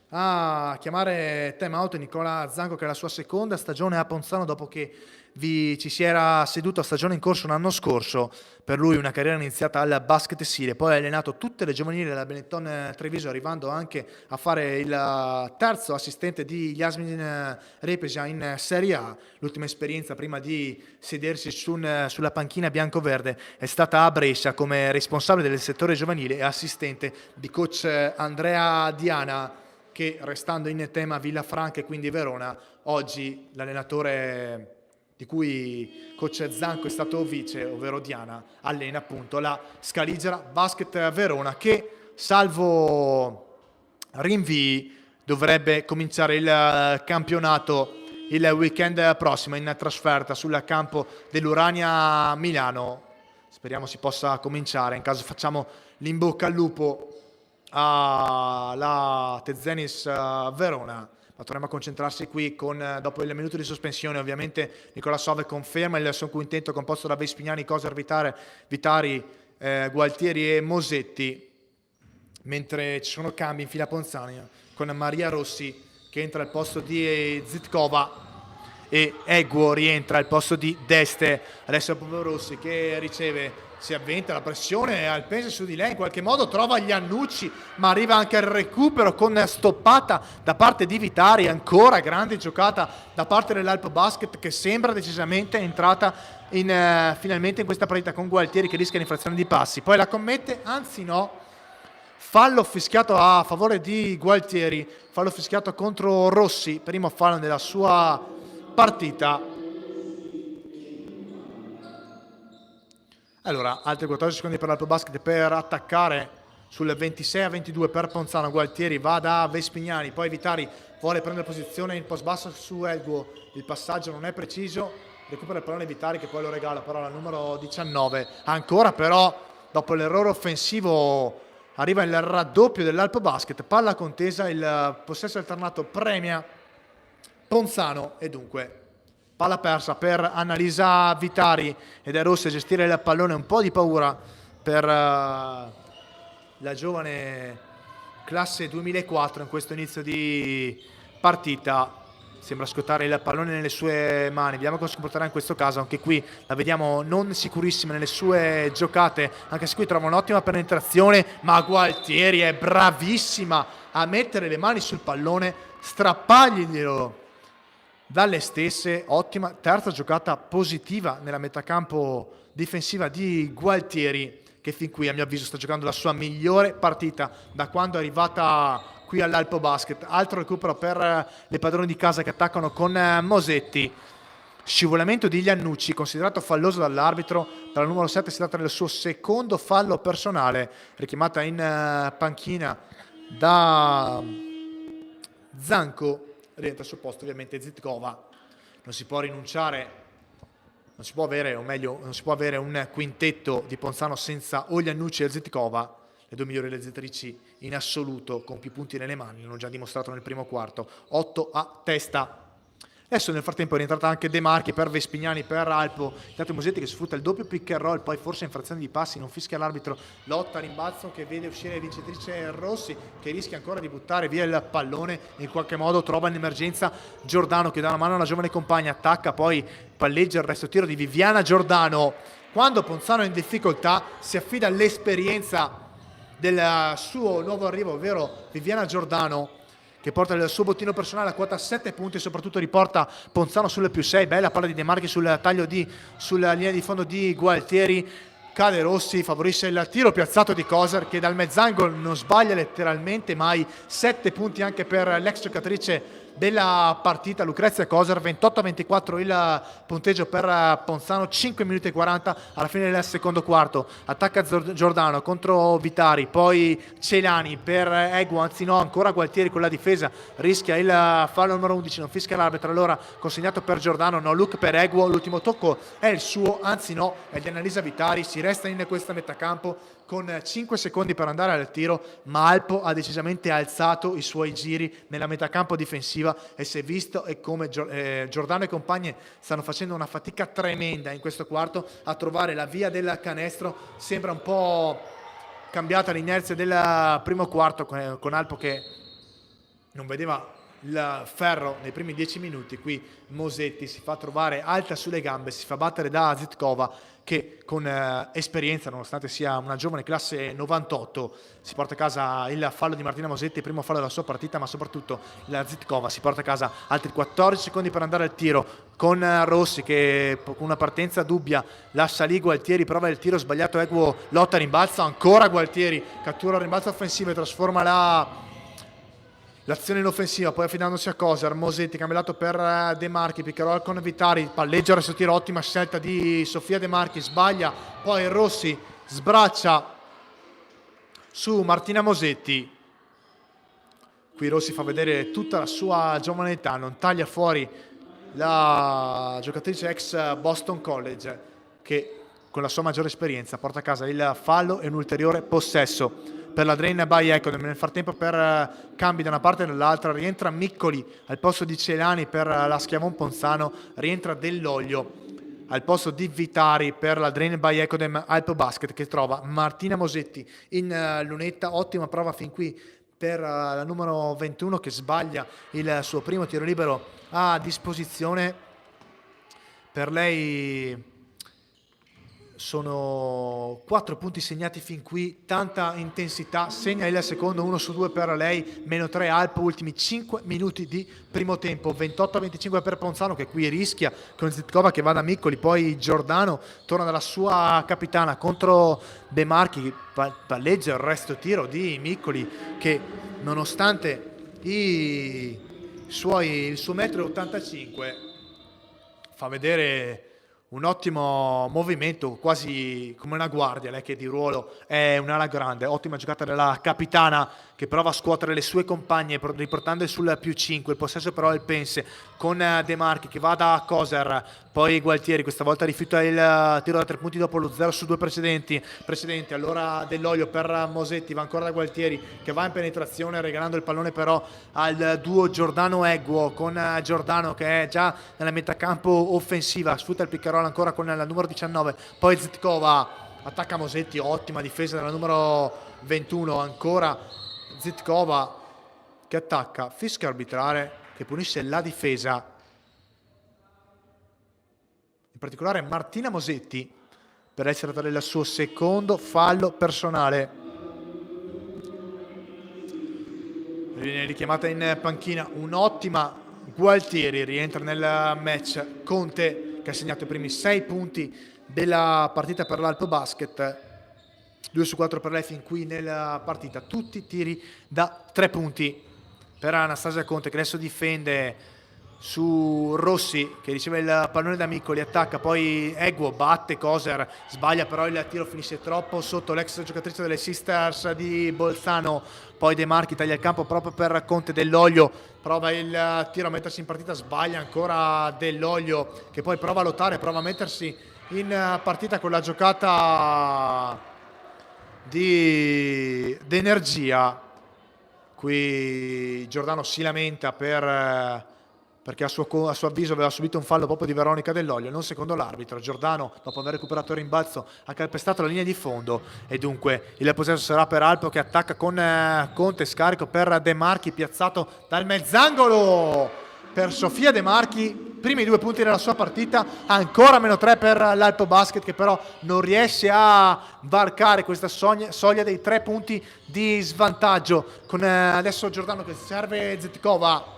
a chiamare time out Nicola Zanco, che è la sua seconda stagione a Ponzano dopo che ci si era seduto a stagione in corso l'anno scorso. Per lui una carriera iniziata al Basket Sile, poi ha allenato tutte le giovanili della Benetton Treviso, arrivando anche a fare il terzo assistente di Yasmin Repesia in Serie A. L'ultima esperienza prima di sedersi sulla panchina bianco-verde è stata a Brescia come responsabile del settore giovanile e assistente di coach Andrea Diana, che restando in tema Villafranca e quindi Verona, oggi l'allenatore di cui coach Zanco è stato vice, ovvero Diana, allena appunto la Scaligera Basket Verona, che salvo rinvii dovrebbe cominciare il campionato il weekend prossimo in trasferta sul campo dell'Urania Milano. Speriamo si possa cominciare, in caso facciamo l'in bocca al lupo alla Tezenis Verona. Ma torniamo a concentrarsi qui dopo il minuto di sospensione. Ovviamente Nicola Soave conferma il suo quintetto composto da Vespignani, Coser, Vitari, Gualtieri e Mosetti, mentre ci sono cambi in fila Ponzania con Maria Rossi che entra al posto di Zitkova e Eguo rientra al posto di Deste. Adesso Rossi che riceve, si avventa la pressione al peso su di lei, in qualche modo trova gli Annucci, ma arriva anche al recupero con stoppata da parte di Vitari. Ancora grande giocata da parte dell'Alpo Basket, che sembra decisamente entrata finalmente in questa partita, con Gualtieri che rischia l'infrazione di passi, poi la commette, anzi no, fallo fischiato a favore di Gualtieri, fallo fischiato contro Rossi, primo fallo della sua partita. Allora, altri 14 secondi per l'Alpo Basket per attaccare sul 26-22 per Ponzano. Gualtieri va da Vespignani, poi Vitari vuole prendere posizione in post basso su Eguo, il passaggio non è preciso, recupera il pallone Vitari che poi lo regala però al numero 19. Ancora però, dopo l'errore offensivo, arriva il raddoppio dell'Alpo Basket, palla contesa, il possesso alternato premia Ponzano e dunque palla persa per Annalisa Vitari ed è Rossi a gestire il pallone. Un po' di paura per la giovane classe 2004 in questo inizio di partita. Sembra scottare il pallone nelle sue mani, vediamo come si comporterà in questo caso. Anche qui la vediamo non sicurissima nelle sue giocate, anche se qui trova un'ottima penetrazione, ma Gualtieri è bravissima a mettere le mani sul pallone, strapparglielo dalle stesse. Ottima terza giocata positiva nella metacampo difensiva di Gualtieri, che fin qui a mio avviso sta giocando la sua migliore partita da quando è arrivata qui all'Alpo Basket. Altro recupero per le padrone di casa che attaccano con Mosetti. Scivolamento di Iannucci, considerato falloso dall'arbitro. Dalla numero 7 si tratta del suo secondo fallo personale, richiamata in panchina da Zanco. Rientra al suo posto ovviamente Zitkova. Non si può rinunciare, non si può avere, o meglio, non si può avere un quintetto di Ponzano senza o Iannucci e Zitkova, le due migliori realizzatrici in assoluto con più punti nelle mani, l'hanno già dimostrato nel primo quarto. 8 a testa. Adesso nel frattempo è rientrata anche De Marchi per Vespignani, per Alpo, intanto Mosetti che sfrutta il doppio pick and roll, poi forse infrazione di passi, non fischia l'arbitro, lotta rimbalzo che vede uscire vincitrice Rossi, che rischia ancora di buttare via il pallone, in qualche modo trova in emergenza Giordano che dà una mano alla giovane compagna, attacca, poi palleggia il resto tiro di Viviana Giordano. Quando Ponzano è in difficoltà si affida all'esperienza del suo nuovo arrivo, ovvero Viviana Giordano, che porta il suo bottino personale a quota 7 punti e soprattutto riporta Ponzano sulle +6. Bella palla di De Marchi sul taglio sulla linea di fondo di Gualtieri. Cade Rossi, favorisce il tiro piazzato di Coser che dal mezz'angolo non sbaglia letteralmente mai. 7 punti anche per l'ex giocatrice della partita Lucrezia Coser. 28-24 il punteggio per Ponzano, 5 minuti e 40 alla fine del secondo quarto. Attacca Giordano contro Vitari, poi Celani per Egu, anzi no, ancora Gualtieri con la difesa, rischia il fallo numero 11, non fischia l'arbitro, allora consegnato per Giordano, no look per Egu, l'ultimo tocco è il suo, anzi no, è di Annalisa Vitari. Si resta in questa metà campo con 5 secondi per andare al tiro, ma Alpo ha decisamente alzato i suoi giri nella metà campo difensiva e si è visto e come Giordano e compagni stanno facendo una fatica tremenda in questo quarto a trovare la via del canestro. Sembra un po' cambiata l'inerzia del primo quarto con Alpo che non vedeva il ferro nei primi 10 minuti. Qui Mosetti si fa trovare alta sulle gambe, si fa battere da Zitkova che con esperienza, nonostante sia una giovane classe 98, si porta a casa il fallo di Martina Mosetti, il primo fallo della sua partita, ma soprattutto la Zitkova si porta a casa altri 14 secondi per andare al tiro con Rossi che con una partenza dubbia lascia lì Gualtieri, prova il tiro sbagliato, Eguo lotta, rimbalzo, ancora Gualtieri cattura il rimbalzo offensivo e trasforma l'azione in offensiva, poi affidandosi a Coser. Mosetti cambiato per De Marchi, pick and roll con Vitari, palleggio, resto tiro, ottima scelta di Sofia De Marchi, sbaglia, poi Rossi sbraccia su Martina Mosetti. Qui Rossi fa vedere tutta la sua giovane età, non taglia fuori la giocatrice ex Boston College che con la sua maggiore esperienza porta a casa il fallo e un ulteriore possesso per la Drain by Ecodem. Nel frattempo per cambi da una parte e dall'altra rientra Miccoli al posto di Celani per la Schiavon Ponzano, rientra Dell'Olio al posto di Vitari per la Drain by Ecodem Alpo Basket che trova Martina Mosetti in lunetta. Ottima prova fin qui per la numero 21 che sbaglia il suo primo tiro libero a disposizione. Per lei sono 4 punti segnati fin qui, tanta intensità, segna il secondo, 1 su 2 per lei, -3 Alpo, ultimi 5 minuti di primo tempo. 28-25 per Ponzano che qui rischia con Zitkova che va da Miccoli, poi Giordano torna dalla sua capitana contro De Marchi, palleggia il resto tiro di Miccoli che nonostante il suo 1,85 m fa vedere un ottimo movimento, quasi come una guardia, lei che di ruolo è un'ala grande. Ottima giocata della capitana che prova a scuotere le sue compagne riportando sul +5, il possesso però è il Pense con De Marchi che va da Coser, poi Gualtieri questa volta rifiuta il tiro da 3 punti dopo lo 0 su 2 precedenti. Allora Dell'Olio per Mosetti, va ancora da Gualtieri che va in penetrazione regalando il pallone però al duo Giordano-Eguo, con Giordano che è già nella metà campo offensiva, sfrutta il pick and roll ancora con la numero 19, poi Zitkova attacca Mosetti, ottima difesa della numero 21, ancora Zitkova che attacca, fischio arbitrale che punisce la difesa, in particolare Martina Mosetti per essere dato il suo secondo fallo personale. Viene richiamata in panchina un'ottima Gualtieri, rientra nel match Conte che ha segnato i primi 6 punti della partita per l'Alpo Basket, 2 su 4 per lei fin qui nella partita, tutti tiri da 3 punti per Anastasia Conte che adesso difende su Rossi che riceve il pallone da Miccoli, attacca, poi Eguo batte Coser, sbaglia però il tiro, finisce troppo sotto l'ex giocatrice delle Sisters di Bolzano, poi De Marchi taglia il campo proprio per Conte. Dell'Olio prova il tiro a mettersi in partita, sbaglia ancora Dell'Olio che poi prova a lottare, prova a mettersi in partita con la giocata di energia. Qui Giordano si lamenta perché a suo avviso aveva subito un fallo proprio di Veronica Dell'Olio, non secondo l'arbitro. Giordano, dopo aver recuperato il rimbalzo, ha calpestato la linea di fondo e dunque il possesso sarà per Alpo che attacca con Conte, scarico per De Marchi piazzato dal mezz'angolo. per Sofia De Marchi, primi 2 punti della sua partita, ancora -3 per l'Alpo Basket, che però non riesce a varcare questa soglia dei 3 punti di svantaggio. Con adesso Giordano che serve Zetkova,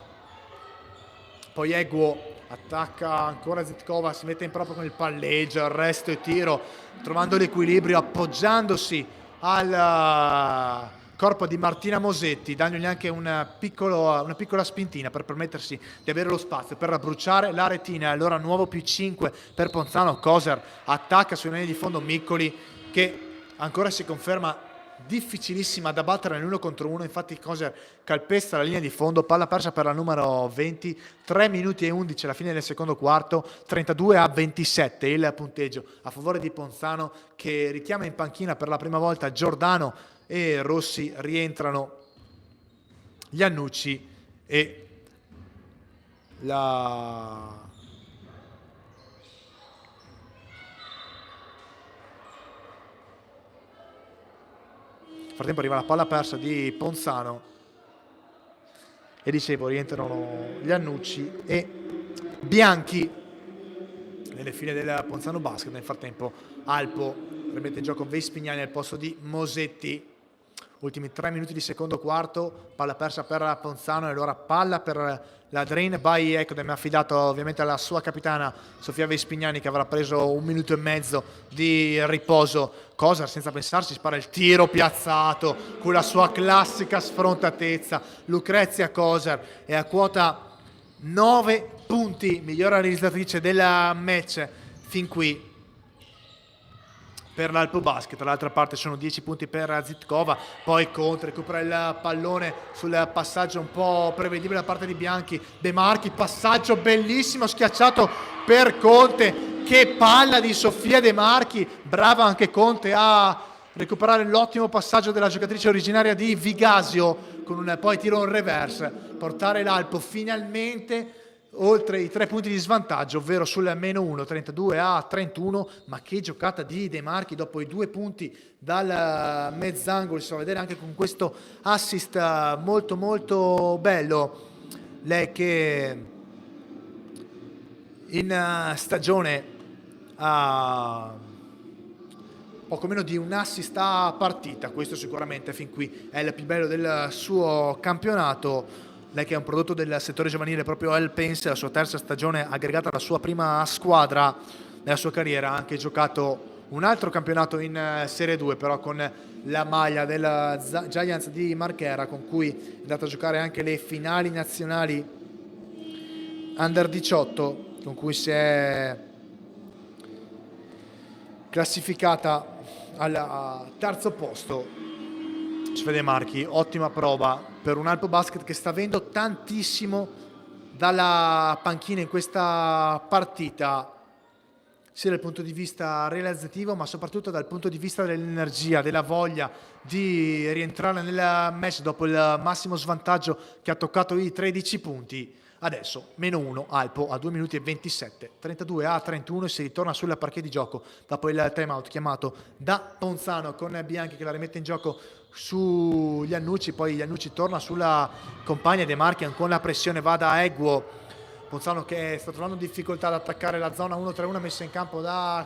poi Eguo attacca ancora Zetkova, si mette in proprio con il palleggio, arresto e tiro, trovando l'equilibrio, appoggiandosi al corpo di Martina Mosetti, dandogli anche una piccola spintina per permettersi di avere lo spazio per bruciare la retina. Allora nuovo +5 per Ponzano. Coser attacca sulle linee di fondo Miccoli, che ancora si conferma difficilissima da battere nell'1 contro 1. Infatti Coser calpesta la linea di fondo, palla persa per la numero 20, 3 minuti e 11 alla fine del secondo quarto, 32-27 il punteggio a favore di Ponzano, che richiama in panchina per la prima volta Giordano e Rossi. Rientrano Iannucci e nel frattempo arriva la palla persa di Ponzano e dicevo rientrano Iannucci e Bianchi nelle file del Ponzano Basket. Nel frattempo Alpo rimette in gioco Vespignani al posto di Mosetti. Ultimi 3 minuti di secondo quarto, palla persa per Ponzano e allora palla per la Drain by Ecodem, affidato ovviamente alla sua capitana Sofia Vespignani, che avrà preso 1 minuto e mezzo di riposo. Coser senza pensarsi spara il tiro piazzato con la sua classica sfrontatezza. Lucrezia Coser è a quota 9 punti, miglior realizzatrice della match fin qui per l'Alpo Basket. Dall'altra parte sono 10 punti per Zitkova, poi Conte recupera il pallone sul passaggio un po' prevedibile da parte di Bianchi. De Marchi, passaggio bellissimo schiacciato per Conte, che palla di Sofia De Marchi, brava anche Conte a recuperare l'ottimo passaggio della giocatrice originaria di Vigasio con un poi tiro in reverse, portare l'Alpo finalmente oltre i 3 punti di svantaggio, ovvero sul -1, 32-31. Ma che giocata di De Marchi dopo i 2 punti dal mezzangolo, si fa vedere anche con questo assist molto molto bello. Lei che in stagione ha poco meno di un assist a partita, questo sicuramente fin qui è il più bello del suo campionato. Lei che è un prodotto del settore giovanile proprio Alpense, la sua terza stagione aggregata alla sua prima squadra nella sua carriera. Ha anche giocato un altro campionato in Serie 2, però con la maglia del Giants di Marchera, con cui è andata a giocare anche le finali nazionali Under 18, con cui si è classificata al terzo posto. Fede Marchi, ottima prova per un Alpo Basket che sta avendo tantissimo dalla panchina in questa partita, sia dal punto di vista realizzativo ma soprattutto dal punto di vista dell'energia, della voglia di rientrare nel match dopo il massimo svantaggio che ha toccato i 13 punti. Adesso -1 Alpo a 2 minuti e 27, 32-31, e si ritorna sul parquet di gioco dopo il time out chiamato da Ponzano, con Bianchi che la rimette in gioco sugli Iannucci. Poi Iannucci torna sulla compagna De Marchi, con la pressione va da Eguo. Ponzano che sta trovando difficoltà ad attaccare la zona 1-3-1 messa in campo da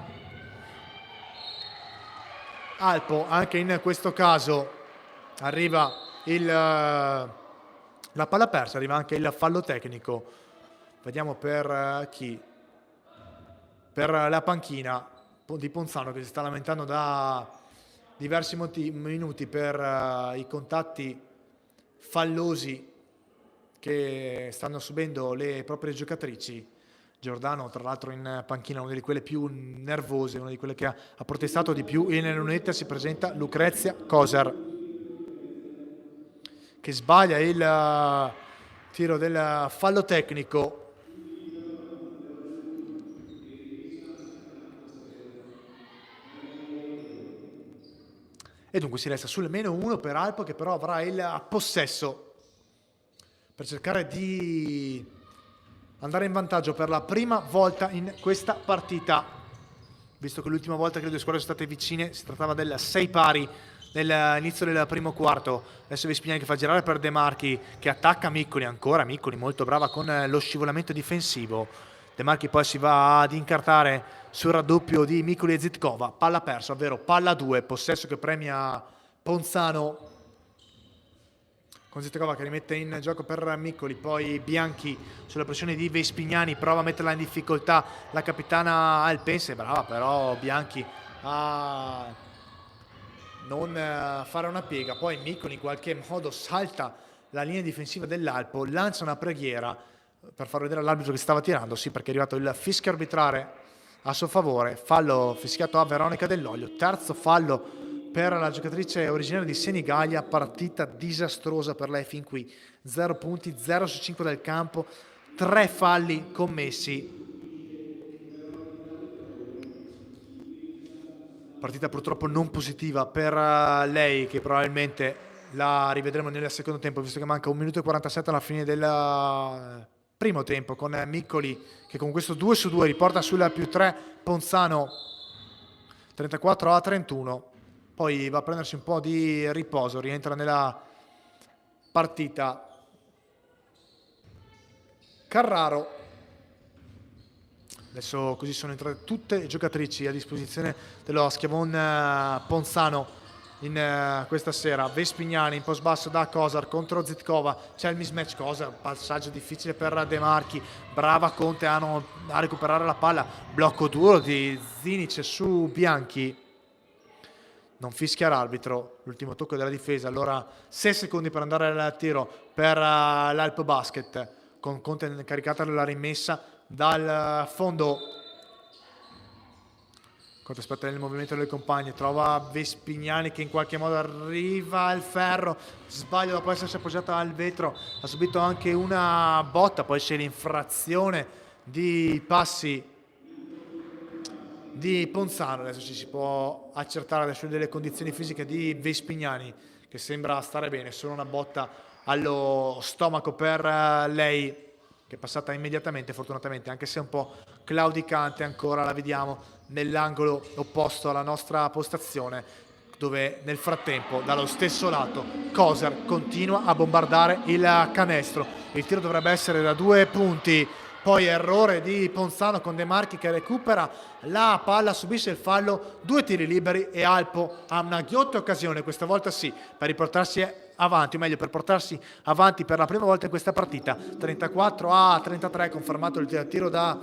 Alpo. Anche in questo caso arriva la palla persa, arriva anche il fallo tecnico. Vediamo per chi? Per la panchina di Ponzano, che si sta lamentando da diversi minuti per i contatti fallosi che stanno subendo le proprie giocatrici. Giordano, tra l'altro, in panchina, una di quelle più nervose, una di quelle che ha protestato di più. E nella lunetta si presenta Lucrezia Coser, che sbaglia il tiro del fallo tecnico. E dunque si resta sul -1 per Alpo, che però avrà il possesso per cercare di andare in vantaggio per la prima volta in questa partita, visto che l'ultima volta che le due squadre sono state vicine si trattava del 6 pari nell'inizio del primo quarto. Adesso Vespignani che fa girare per De Marchi, che attacca Miccoli, ancora Miccoli molto brava con lo scivolamento difensivo. De Marchi poi si va ad incartare sul raddoppio di Miccoli e Zitkova, palla persa, ovvero palla 2, possesso che premia Ponzano, con Zitkova che rimette in gioco per Miccoli, poi Bianchi sulla pressione di Vespignani prova a metterla in difficoltà la capitana Alpense, brava però Bianchi a non fare una piega. Poi Miccoli in qualche modo salta la linea difensiva dell'Alpo, lancia una preghiera per far vedere all'arbitro che stava tirando, sì, perché è arrivato il fischio arbitrare a suo favore, fallo fischiato a Veronica Dell'Olio, terzo fallo per la giocatrice originaria di Senigallia, partita disastrosa per lei fin qui, 0 punti, 0 su 5 dal campo, 3 falli commessi. Partita purtroppo non positiva per lei, che probabilmente la rivedremo nel secondo tempo, visto che manca 1 minuto e 47 alla fine del primo tempo, con Miccoli che con questo 2 su 2 riporta sulla +3 Ponzano 34 a 31. Poi va a prendersi un po' di riposo, rientra nella partita Carraro. Adesso così sono entrate tutte le giocatrici a disposizione dello Schiavon Ponzano in questa sera. Vespignani in post basso da Kosar contro Zitkova, c'è il mismatch Kosar, passaggio difficile per De Marchi, brava Conte a recuperare la palla, blocco duro di Zinic su Bianchi, non fischia l'arbitro, l'ultimo tocco della difesa, allora 6 secondi per andare al tiro per l'Alp Basket, con Conte caricata la rimessa dal fondo. Conte aspetta il movimento delle compagne, trova Vespignani che in qualche modo arriva al ferro, sbaglia dopo essersi appoggiata al vetro, ha subito anche una botta, poi c'è l'infrazione di passi di Ponzano. Adesso ci si può accertare adesso delle condizioni fisiche di Vespignani, che sembra stare bene, solo una botta allo stomaco per lei, che è passata immediatamente fortunatamente, anche se è un po' claudicante ancora, la vediamo nell'angolo opposto alla nostra postazione, dove nel frattempo dallo stesso lato Kosar continua a bombardare il canestro. Il tiro dovrebbe essere da 2 punti, poi errore di Ponzano con De Marchi che recupera la palla, subisce il fallo, 2 tiri liberi e Alpo ha una ghiotta occasione, questa volta sì, per riportarsi avanti, o meglio per portarsi avanti per la prima volta in questa partita, 34 a 33, confermato il tiro da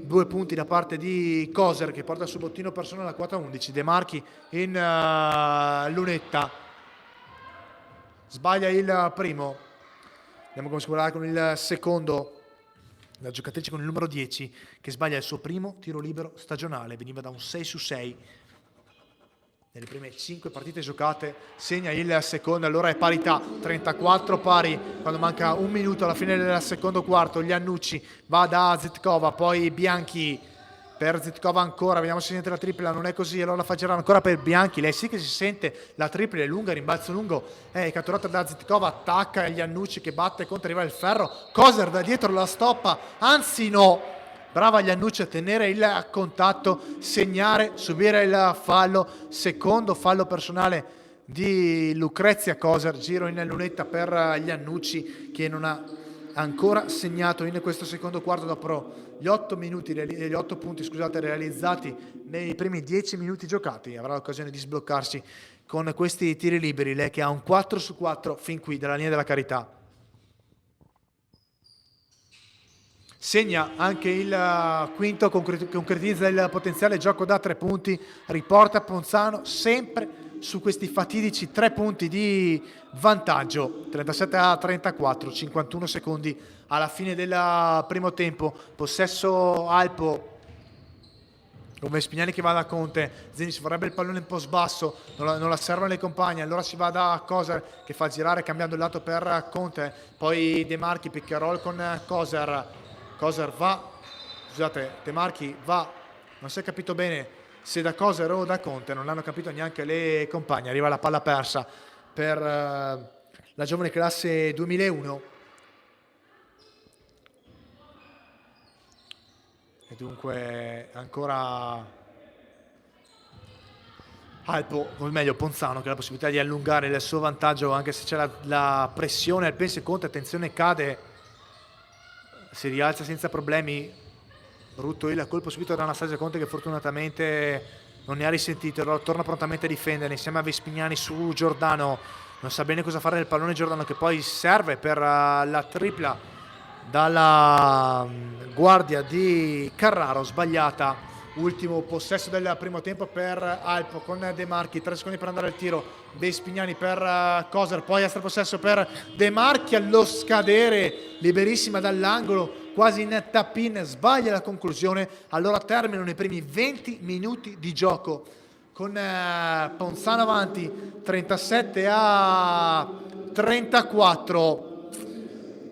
2 punti da parte di Kosar, che porta sul bottino personale la quota 11. De Marchi in lunetta, sbaglia il primo, andiamo come sicurare con il secondo. La giocatrice con il numero 10 che sbaglia il suo primo tiro libero stagionale, veniva da un 6 su 6 nelle prime 5 partite giocate, segna il secondo, allora è parità, 34 pari quando manca 1 minuto alla fine del secondo quarto. Iannucci va da Zitkova, poi Bianchi per Zitkova ancora, vediamo se sente la tripla, non è così, allora la fa girare ancora per Bianchi, lei sì che si sente la tripla, è lunga, rimbalzo lungo, è catturata da Zitkova, attacca Iannucci che batte contro, arriva il ferro, Kosar da dietro la stoppa, anzi no, brava Iannucci a tenere il contatto, segnare, subire il fallo, secondo fallo personale di Lucrezia Kosar, giro in lunetta per Iannucci che non ha ancora segnato in questo secondo quarto dopo gli 8 punti realizzati nei primi 10 minuti giocati. Avrà l'occasione di sbloccarsi con questi tiri liberi, lei che ha un 4 su 4 fin qui dalla linea della carità. Segna anche il quinto, concretizza il potenziale gioco da 3 punti, riporta Ponzano sempre su questi fatidici 3 punti di vantaggio, 37 a 34, 51 secondi alla fine del primo tempo, possesso Alpo, con Vespignani che va da Conte, Zinic vorrebbe il pallone un po' sbasso, non la servono le compagne, allora si va da Kosar che fa girare cambiando il lato per Conte, poi De Marchi, pick and roll con Kosar va, scusate, De Marchi va, non si è capito bene se da Kosar o da Conte, non l'hanno capito neanche le compagne, arriva la palla persa per la giovane classe 2001 e dunque ancora Alpo, o meglio Ponzano, che ha la possibilità di allungare il suo vantaggio anche se c'è la pressione al penso e Conte, attenzione, cade, si rialza senza problemi, brutto il colpo subito da Anastasia Conte che fortunatamente non ne ha risentito, allora torna prontamente a difendere insieme a Vespignani su Giordano, non sa bene cosa fare del pallone Giordano che poi serve per la tripla dalla guardia di Carraro, sbagliata. Ultimo possesso del primo tempo per Alpo con De Marchi, 3 secondi per andare al tiro, Vespignani per Coser, poi extra possesso per De Marchi allo scadere, liberissima dall'angolo, quasi in tap-in, sbaglia la conclusione, allora terminano i primi 20 minuti di gioco con Ponzano avanti 37-34.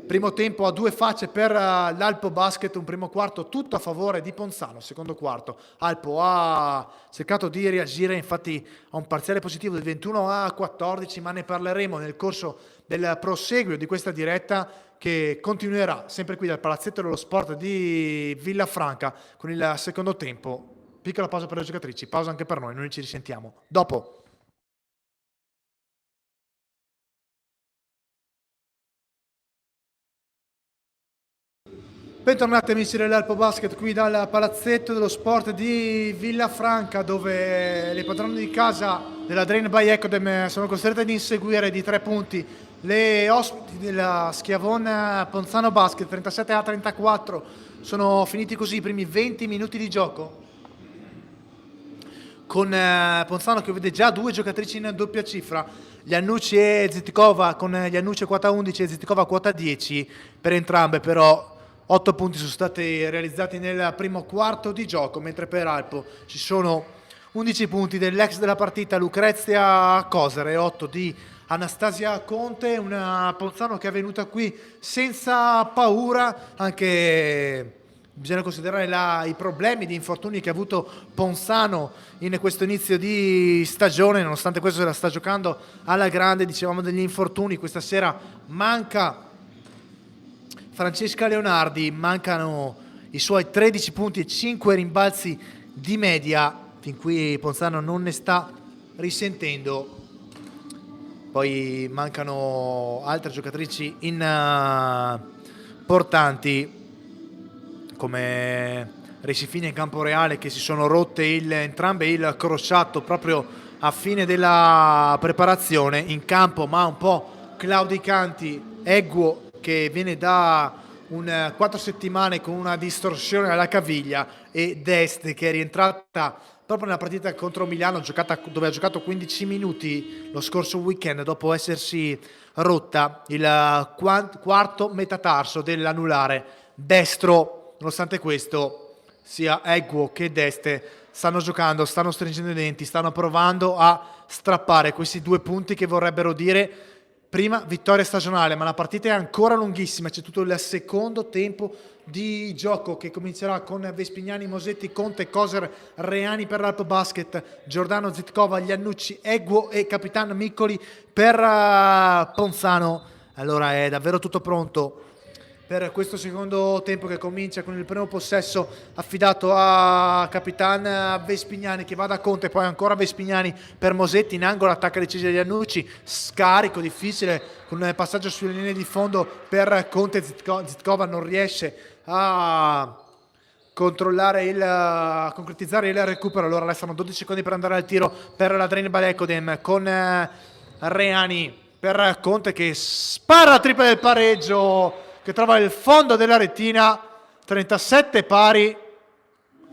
Primo tempo a due facce per l'Alpo Basket, un primo quarto tutto a favore di Ponzano, secondo quarto Alpo ha cercato di reagire, infatti ha un parziale positivo del 21-14, ma ne parleremo nel corso del proseguio di questa diretta che continuerà sempre qui dal Palazzetto dello Sport di Villafranca con il secondo tempo. Piccola pausa per le giocatrici, pausa anche per noi ci risentiamo dopo. Bentornati amici dell'Alpo Basket qui dal Palazzetto dello Sport di Villafranca, dove le padrone di casa della Drain by Ecodem sono costrette ad inseguire di 3 punti le ospiti della Schiavon Ponzano Basket. 37-34 sono finiti così i primi 20 minuti di gioco con Ponzano che vede già 2 giocatrici in doppia cifra, Iannucci e Zitkova, con Iannucci quota 11 e Zitkova quota 10 per entrambe, però 8 punti sono stati realizzati nel primo quarto di gioco, mentre per Alpo ci sono 11 punti dell'ex della partita Lucrezia Coser e 8 di Anastasia Conte, una Ponzano che è venuta qui senza paura, anche bisogna considerare i problemi di infortuni che ha avuto Ponzano in questo inizio di stagione, nonostante questo se la sta giocando alla grande. Dicevamo degli infortuni, questa sera manca Francesca Leonardi, mancano i suoi 13 punti e 5 rimbalzi di media, fin qui Ponzano non ne sta risentendo. Poi mancano altre giocatrici importanti come Resifini e Camporeale, che si sono rotte entrambe il crociato proprio a fine della preparazione in campo, ma un po' claudicanti Eguo, che viene da 4 settimane con una distorsione alla caviglia, e Deste, che è rientrata proprio nella partita contro Milano dove ha giocato 15 minuti lo scorso weekend dopo essersi rotta il quarto metatarso dell'anulare destro. Nonostante questo sia Eguo che Deste stanno giocando, stanno stringendo i denti, stanno provando a strappare questi 2 punti che vorrebbero dire prima vittoria stagionale, ma la partita è ancora lunghissima, c'è tutto il secondo tempo di gioco che comincerà con Vespignani, Mosetti, Conte, Coser, Reani per l'Alpo Basket, Giordano, Zitkova, Iannucci, Eguo e Capitan Miccoli per Ponzano. Allora è davvero tutto pronto per questo secondo tempo che comincia con il primo possesso affidato a Capitan Vespignani, che va da Conte, poi ancora Vespignani per Mosetti, in angolo attacca decisa di Iannucci, scarico difficile con un passaggio sulle linee di fondo per Conte. Zitkova non riesce a concretizzare il recupero, allora restano 12 secondi per andare al tiro per la Drain by Ecodem con Reani per Conte che spara la tripla del pareggio che trova il fondo della retina. 37 pari,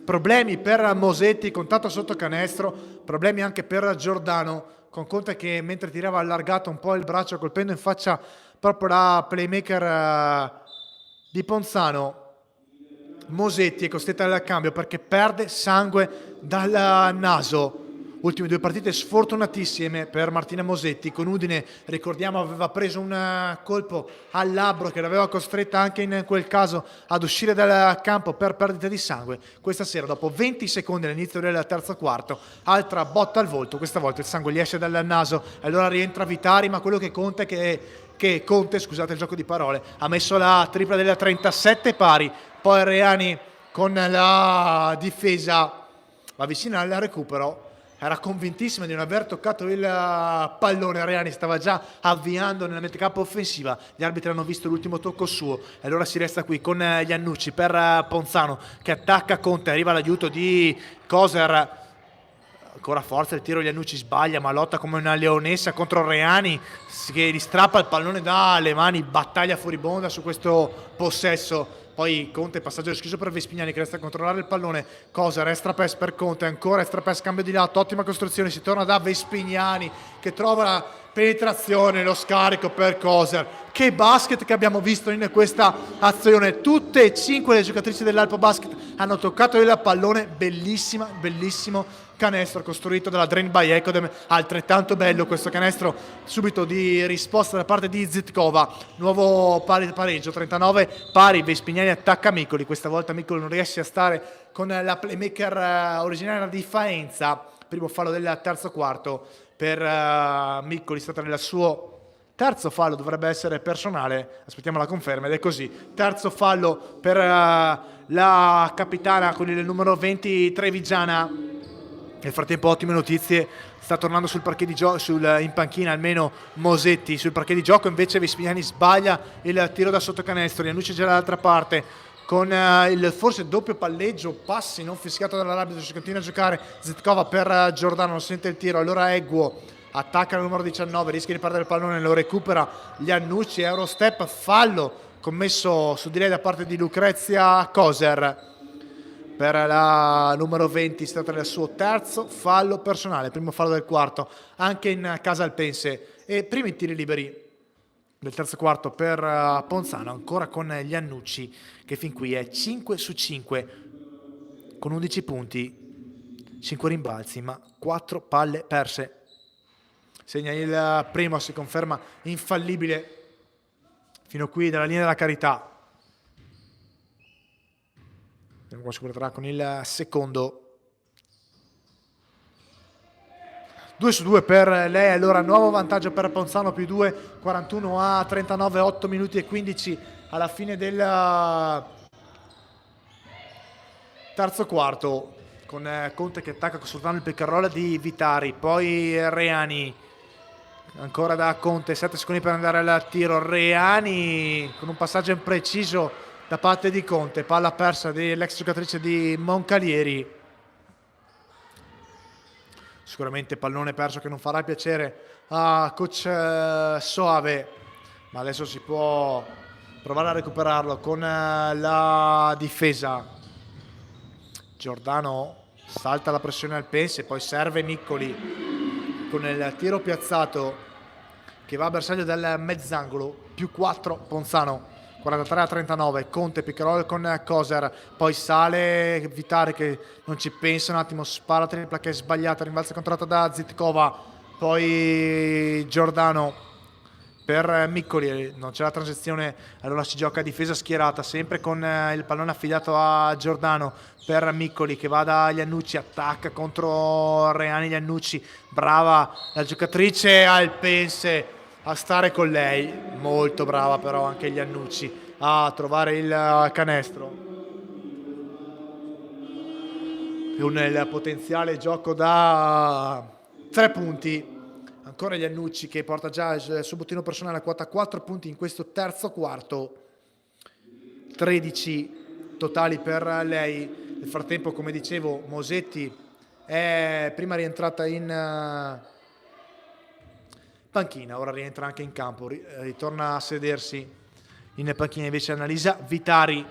problemi per Mosetti, contatto sotto canestro, problemi anche per Giordano, con Conte che mentre tirava allargato un po' il braccio colpendo in faccia proprio la playmaker di Ponzano. Mosetti è costretta al cambio perché perde sangue dal naso. Ultime 2 partite sfortunatissime per Martina Mosetti. Con Udine, ricordiamo, aveva preso un colpo al labbro che l'aveva costretta anche in quel caso ad uscire dal campo per perdita di sangue. Questa sera, dopo 20 secondi all'inizio del terzo quarto, altra botta al volto, questa volta il sangue gli esce dal naso e allora rientra Vitari, ma quello che conta è che Conte, scusate il gioco di parole, ha messo la tripla della 37 pari, poi Reani con la difesa va vicino al recupero era convintissima di non aver toccato il pallone. Reani stava già avviando nella metacampo offensiva, gli arbitri hanno visto l'ultimo tocco suo e allora si resta qui con Iannucci per Ponzano che attacca Conte, arriva l'aiuto di Coser, ancora forza il tiro, Iannucci sbaglia ma lotta come una leonessa contro Reani che gli strappa il pallone dalle mani, battaglia furibonda su questo possesso. Poi Conte, passaggio escluso per Vespignani che resta a controllare il pallone. Cosa? Extra pass per Conte, ancora extra pass, cambio di lato, ottima costruzione, si torna da Vespignani che trova la penetrazione, lo scarico per Coser. Che basket che abbiamo visto in questa azione, tutte e 5 le giocatrici dell'Alpo Basket hanno toccato il pallone, bellissimo canestro costruito dalla Drain by Ecodem, altrettanto bello questo canestro subito di risposta da parte di Zitkova. Nuovo pareggio, 39 pari, Vespignani attacca Miccoli, questa volta Miccoli non riesce a stare con la playmaker originaria di Faenza. Primo fallo del terzo quarto per Miccoli, sta nel suo terzo fallo, dovrebbe essere personale, aspettiamo la conferma ed è così. Terzo fallo per la capitana con il numero 20 trevigiana. Nel frattempo ottime notizie, sta tornando sul parquet di gioco, in panchina almeno Mosetti, sul parquet di gioco invece Vespignani sbaglia il tiro da sotto canestro, Iannucci già dall'altra parte con il forse doppio palleggio, passi non fischiato dall'arbitro, si continua a giocare Zitkova per Giordano, non sente il tiro, allora Eguo attacca il numero 19, rischia di perdere il pallone, lo recupera Iannucci, Eurostep, fallo commesso su di lei da parte di Lucrezia Coser. Per la numero 20 si tratta del suo terzo fallo personale, primo fallo del quarto, anche in casa Alpense. E primi tiri liberi del terzo quarto per Ponzano, ancora con gli Iannucci, che fin qui è 5 su 5, con 11 punti, 5 rimbalzi, ma 4 palle perse. Segna il primo, si conferma infallibile fino qui dalla linea della carità. Si completerà con il secondo. 2 su 2 per lei, allora nuovo vantaggio per Ponzano, più 2, 41 a 39, 8 minuti e 15 alla fine del terzo quarto, con Conte che attacca sfruttando il pick and roll di Vitari, poi Reani, ancora da Conte, 7 secondi per andare al tiro, Reani con un passaggio impreciso da parte di Conte, palla persa dell'ex giocatrice di Moncalieri. Sicuramente pallone perso che non farà piacere a coach Soave, ma adesso si può provare a recuperarlo con la difesa. Giordano salta la pressione al Pense, poi serve Miccoli con il tiro piazzato che va a bersaglio del mezzangolo, più 4 Ponzano. 43 a 39, Conte pick and roll con Coser, poi sale Vitari che non ci pensa un attimo, spara tripla che è sbagliata, rimbalza controllata da Zitkova, poi Giordano per Miccoli, non c'è la transizione, allora si gioca a difesa schierata, sempre con il pallone affidato a Giordano per Miccoli che va da Iannucci, attacca contro Reani. Iannucci, brava la giocatrice Alpense a stare con lei, molto brava però anche Iannucci a trovare il canestro con il potenziale gioco da 3 punti. Ancora Iannucci che porta già il suo bottino personale a quota 4 punti in questo terzo quarto, 13 totali per lei. Nel frattempo, come dicevo, Mosetti è prima rientrata in panchina, ora rientra anche in campo, ritorna a sedersi in panchina invece Annalisa Vitari.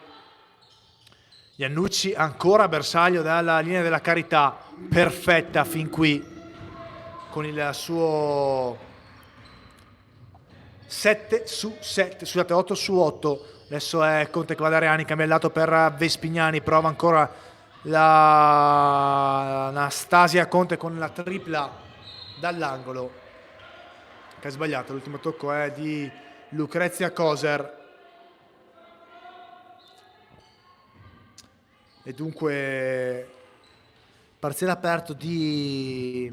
Iannucci ancora bersaglio dalla linea della carità, perfetta fin qui con il suo 7 su 7, scusate 8 su 8. Adesso è Conte che va da Reani, cambia il lato per Vespignani, prova ancora la Anastasia Conte con la tripla dall'angolo che ha sbagliato, l'ultimo tocco è di Lucrezia Coser e dunque parziale aperto di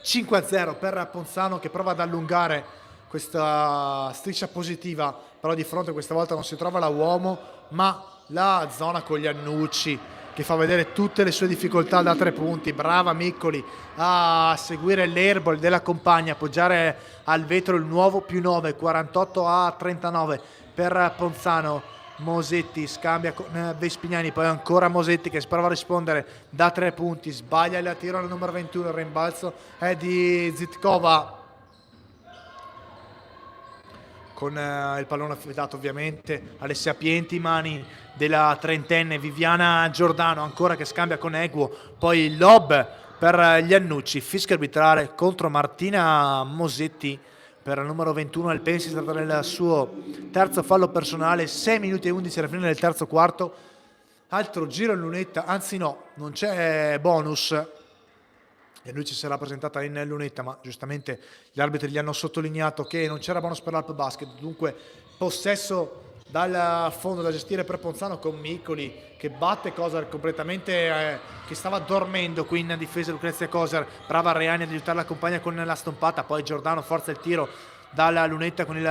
5-0 per Ponzano che prova ad allungare questa striscia positiva, però di fronte questa volta non si trova la uomo ma la zona con gli Iannucci che fa vedere tutte le sue difficoltà da 3 punti. Brava Miccoli a seguire l'airball della compagna, appoggiare al vetro il nuovo +9, 48-39 per Ponzano. Mosetti scambia con Vespignani, poi ancora Mosetti che prova a rispondere da 3 punti, sbaglia il tiro al numero 21, il rimbalzo è di Zitkova, con il pallone affidato ovviamente Alessia Pienti, mani della trentenne Viviana Giordano, ancora che scambia con Eguo, poi il lob per gli Annucci, fischio arbitrale contro Martina Mosetti per il numero 21 al Pensi, si tratta del suo terzo fallo personale. 6 minuti e 11 alla fine del terzo quarto, altro giro in lunetta, anzi no, non c'è bonus, e lui ci sarà presentata in lunetta, ma giustamente gli arbitri gli hanno sottolineato che non c'era bonus per l'Alp Basket, dunque possesso dal fondo da gestire per Ponzano con Miccoli che batte Coser completamente, che stava dormendo qui in difesa. Lucrezia Coser, brava Reani ad aiutare la compagna con la stompata, poi Giordano forza il tiro dalla lunetta con il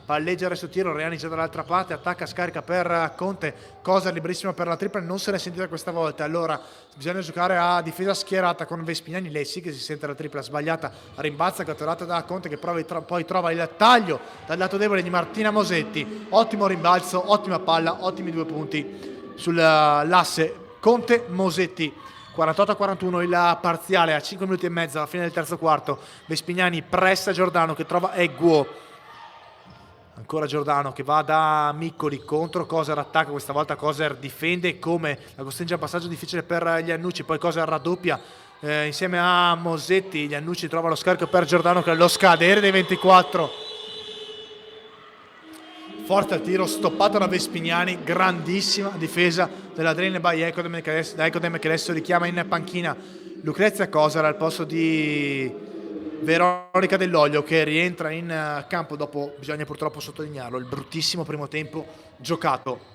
palleggio, resto tiro, Reani già dall'altra parte, attacca, scarica per Conte, Coser liberissima per la tripla, non se l'è sentita questa volta, allora bisogna giocare a difesa schierata con Vespignani, lei sì che si sente la tripla sbagliata, rimbalza catturata da Conte che poi trova il taglio dal lato debole di Martina Mosetti, ottimo rimbalzo, ottima palla, ottimi 2 punti sull'asse Conte-Mosetti. 48-41 il parziale a 5 minuti e mezzo alla fine del terzo quarto. Vespignani pressa Giordano che trova Eguo, ancora Giordano che va da Miccoli contro Coser, attacca, questa volta Coser difende come la costringe a passaggio difficile per gli Annucci, poi Coser raddoppia insieme a Mosetti, gli Annucci trova lo scarico per Giordano che è lo scadere dei 24, forte al tiro, stoppato da Vespignani, grandissima difesa della Drene by Ecodem che adesso richiama in panchina Lucrezia Coser al posto di Veronica Dell'Olio che rientra in campo dopo, bisogna purtroppo sottolinearlo, il bruttissimo primo tempo giocato.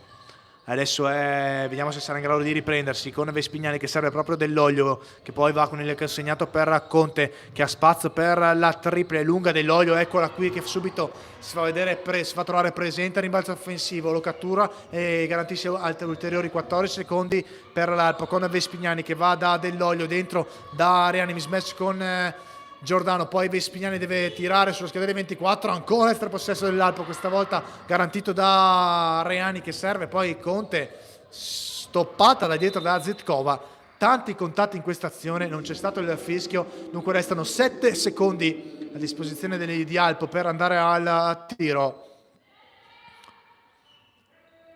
Adesso vediamo se sarà in grado di riprendersi con Vespignani che serve proprio Dell'Olio che poi va con il consegnato per Conte che ha spazio per la tripla, è lunga Dell'Olio, eccola qui che subito si fa vedere, si fa trovare presente, rimbalzo offensivo, lo cattura e garantisce ulteriori 14 secondi per l'Alpo con Vespignani che va da Dell'Olio dentro da Reani, mismatch con Giordano, poi Vespignani deve tirare sulla scheda dei 24, ancora extra possesso dell'Alpo, questa volta garantito da Reani che serve, poi Conte stoppata da dietro da Zitkova, tanti contatti in questa azione, non c'è stato il fischio, dunque restano 7 secondi a disposizione di Alpo per andare al tiro,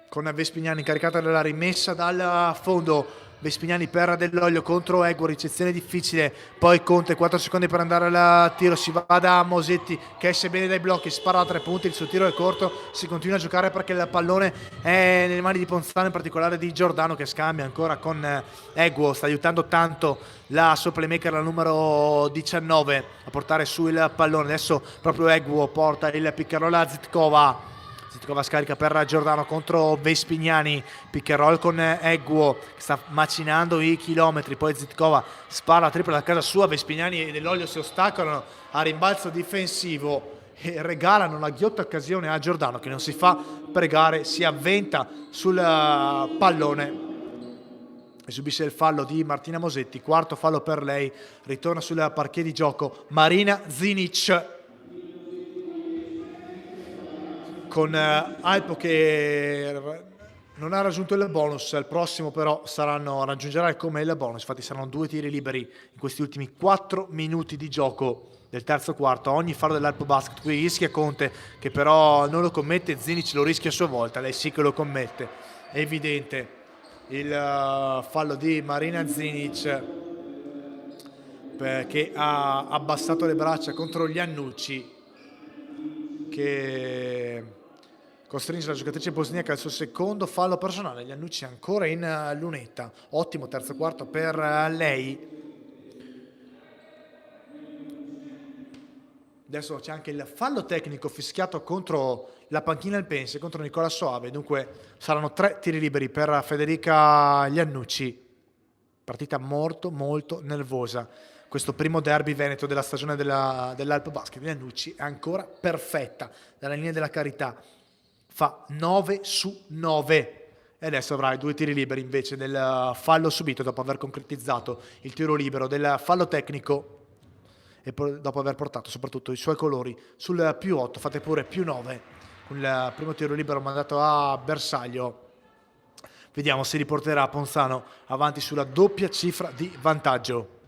con Vespignani incaricata della rimessa dal fondo. Vespignani per Dell'Olio contro Eguo, ricezione difficile, poi Conte 4 secondi per andare al tiro, si va da Mosetti che esce bene dai blocchi, spara da 3 punti, il suo tiro è corto, si continua a giocare perché il pallone è nelle mani di Ponzano, in particolare di Giordano che scambia ancora con Eguo, sta aiutando tanto la sua playmaker, la numero 19, a portare su il pallone. Adesso proprio Eguo porta il pick and roll a Zitkova scarica per Giordano contro Vespignani, pick and roll con Eguo che sta macinando i chilometri, poi Zitkova spara la tripla da casa sua, Vespignani e Dell'Olio si ostacolano a rimbalzo difensivo e regalano una ghiotta occasione a Giordano che non si fa pregare, si avventa sul pallone e subisce il fallo di Martina Mosetti, quarto fallo per lei, ritorna sul parquet di gioco Marina Zinic con Alpo che non ha raggiunto il bonus, al prossimo però raggiungerà come il bonus, infatti saranno 2 tiri liberi in questi ultimi 4 minuti di gioco del terzo quarto. Ogni fallo dell'Alpo Basket qui rischia Conte che però non lo commette, Zinic lo rischia a sua volta, lei sì che lo commette, è evidente il fallo di Marina Zinic che ha abbassato le braccia contro gli Annucci che costringe la giocatrice bosniaca al suo secondo fallo personale. Gli Annucci ancora in lunetta, ottimo terzo quarto per lei. Adesso c'è anche il fallo tecnico fischiato contro la panchina Alpense, contro Nicola Soave, dunque saranno 3 tiri liberi per Federica Iannucci. Partita molto molto nervosa, questo primo derby veneto della stagione dell'Alp Basket. Iannucci è ancora perfetta dalla linea della carità, fa 9 su 9 E adesso avrai 2 tiri liberi invece del fallo subito dopo aver concretizzato il tiro libero, del fallo tecnico e dopo aver portato soprattutto i suoi colori sul più 8, fate pure più 9 con il primo tiro libero mandato a bersaglio. Vediamo se riporterà Ponzano avanti sulla doppia cifra di vantaggio.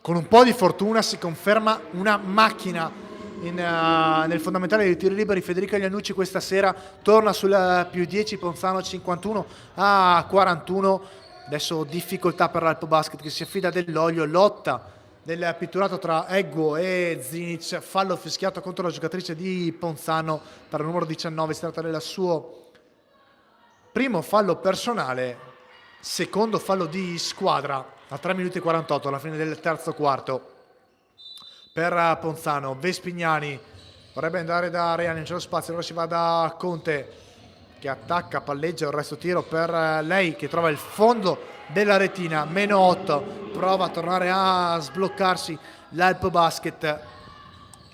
Con un po' di fortuna si conferma una macchina nel fondamentale dei tiri liberi. Federica Iannucci questa sera torna sul più 10, Ponzano 51 a 41. Adesso difficoltà per l'Alpo Basket che si affida dell'olio, lotta del pitturato tra Eguo e Zinic, fallo fischiato contro la giocatrice di Ponzano per il numero 19, si tratta del suo primo fallo personale, secondo fallo di squadra a 3 minuti e 48 alla fine del terzo quarto per Ponzano. Vespignani vorrebbe andare da Reani, non c'è lo spazio, allora si va da Conte che attacca, palleggia il resto tiro per lei che trova il fondo della retina, meno 8, prova a tornare a sbloccarsi l'Alpo Basket.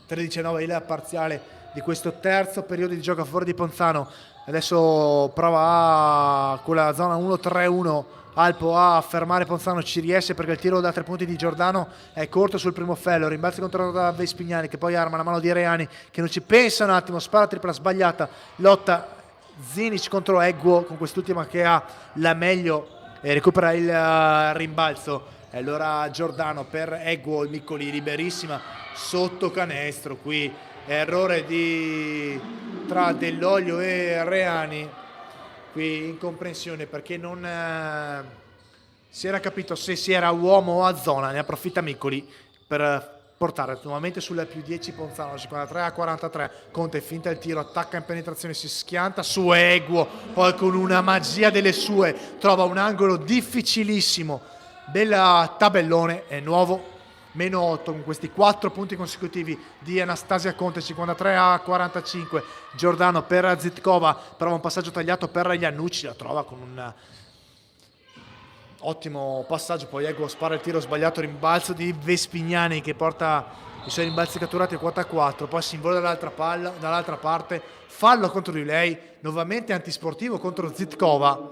13-9 il parziale di questo terzo periodo di gioco a favore di Ponzano. Adesso prova con la zona 1-3-1 Alpo a fermare Ponzano, ci riesce perché il tiro da 3 punti di Giordano è corto sul primo fello, rimbalzo controllato da Vespignani che poi arma la mano di Reani che non ci pensa un attimo, spara tripla sbagliata, lotta Zinic contro Eguo con quest'ultima che ha la meglio e recupera il rimbalzo. E allora Giordano per Eguo, il Miccoli liberissima sotto canestro, qui errore tra Dell'Olio e Reani, qui incomprensione perché non si era capito se si era uomo o a zona, ne approfitta Miccoli per portare nuovamente sulla più 10 Ponzano, 53-43, Conte finta il tiro, attacca in penetrazione, si schianta su Eguo, poi con una magia delle sue trova un angolo difficilissimo del tabellone e nuovo meno 8 con questi 4 punti consecutivi di Anastasia Conte, 53-45, Giordano per Zitkova, prova un passaggio tagliato per Iannucci, la trova con un ottimo passaggio, poi Eguo spara il tiro sbagliato, rimbalzo di Vespignani che porta i suoi rimbalzi catturati a quota 4, poi si invola dall'altra parte, fallo contro di lei, nuovamente antisportivo contro Zitkova,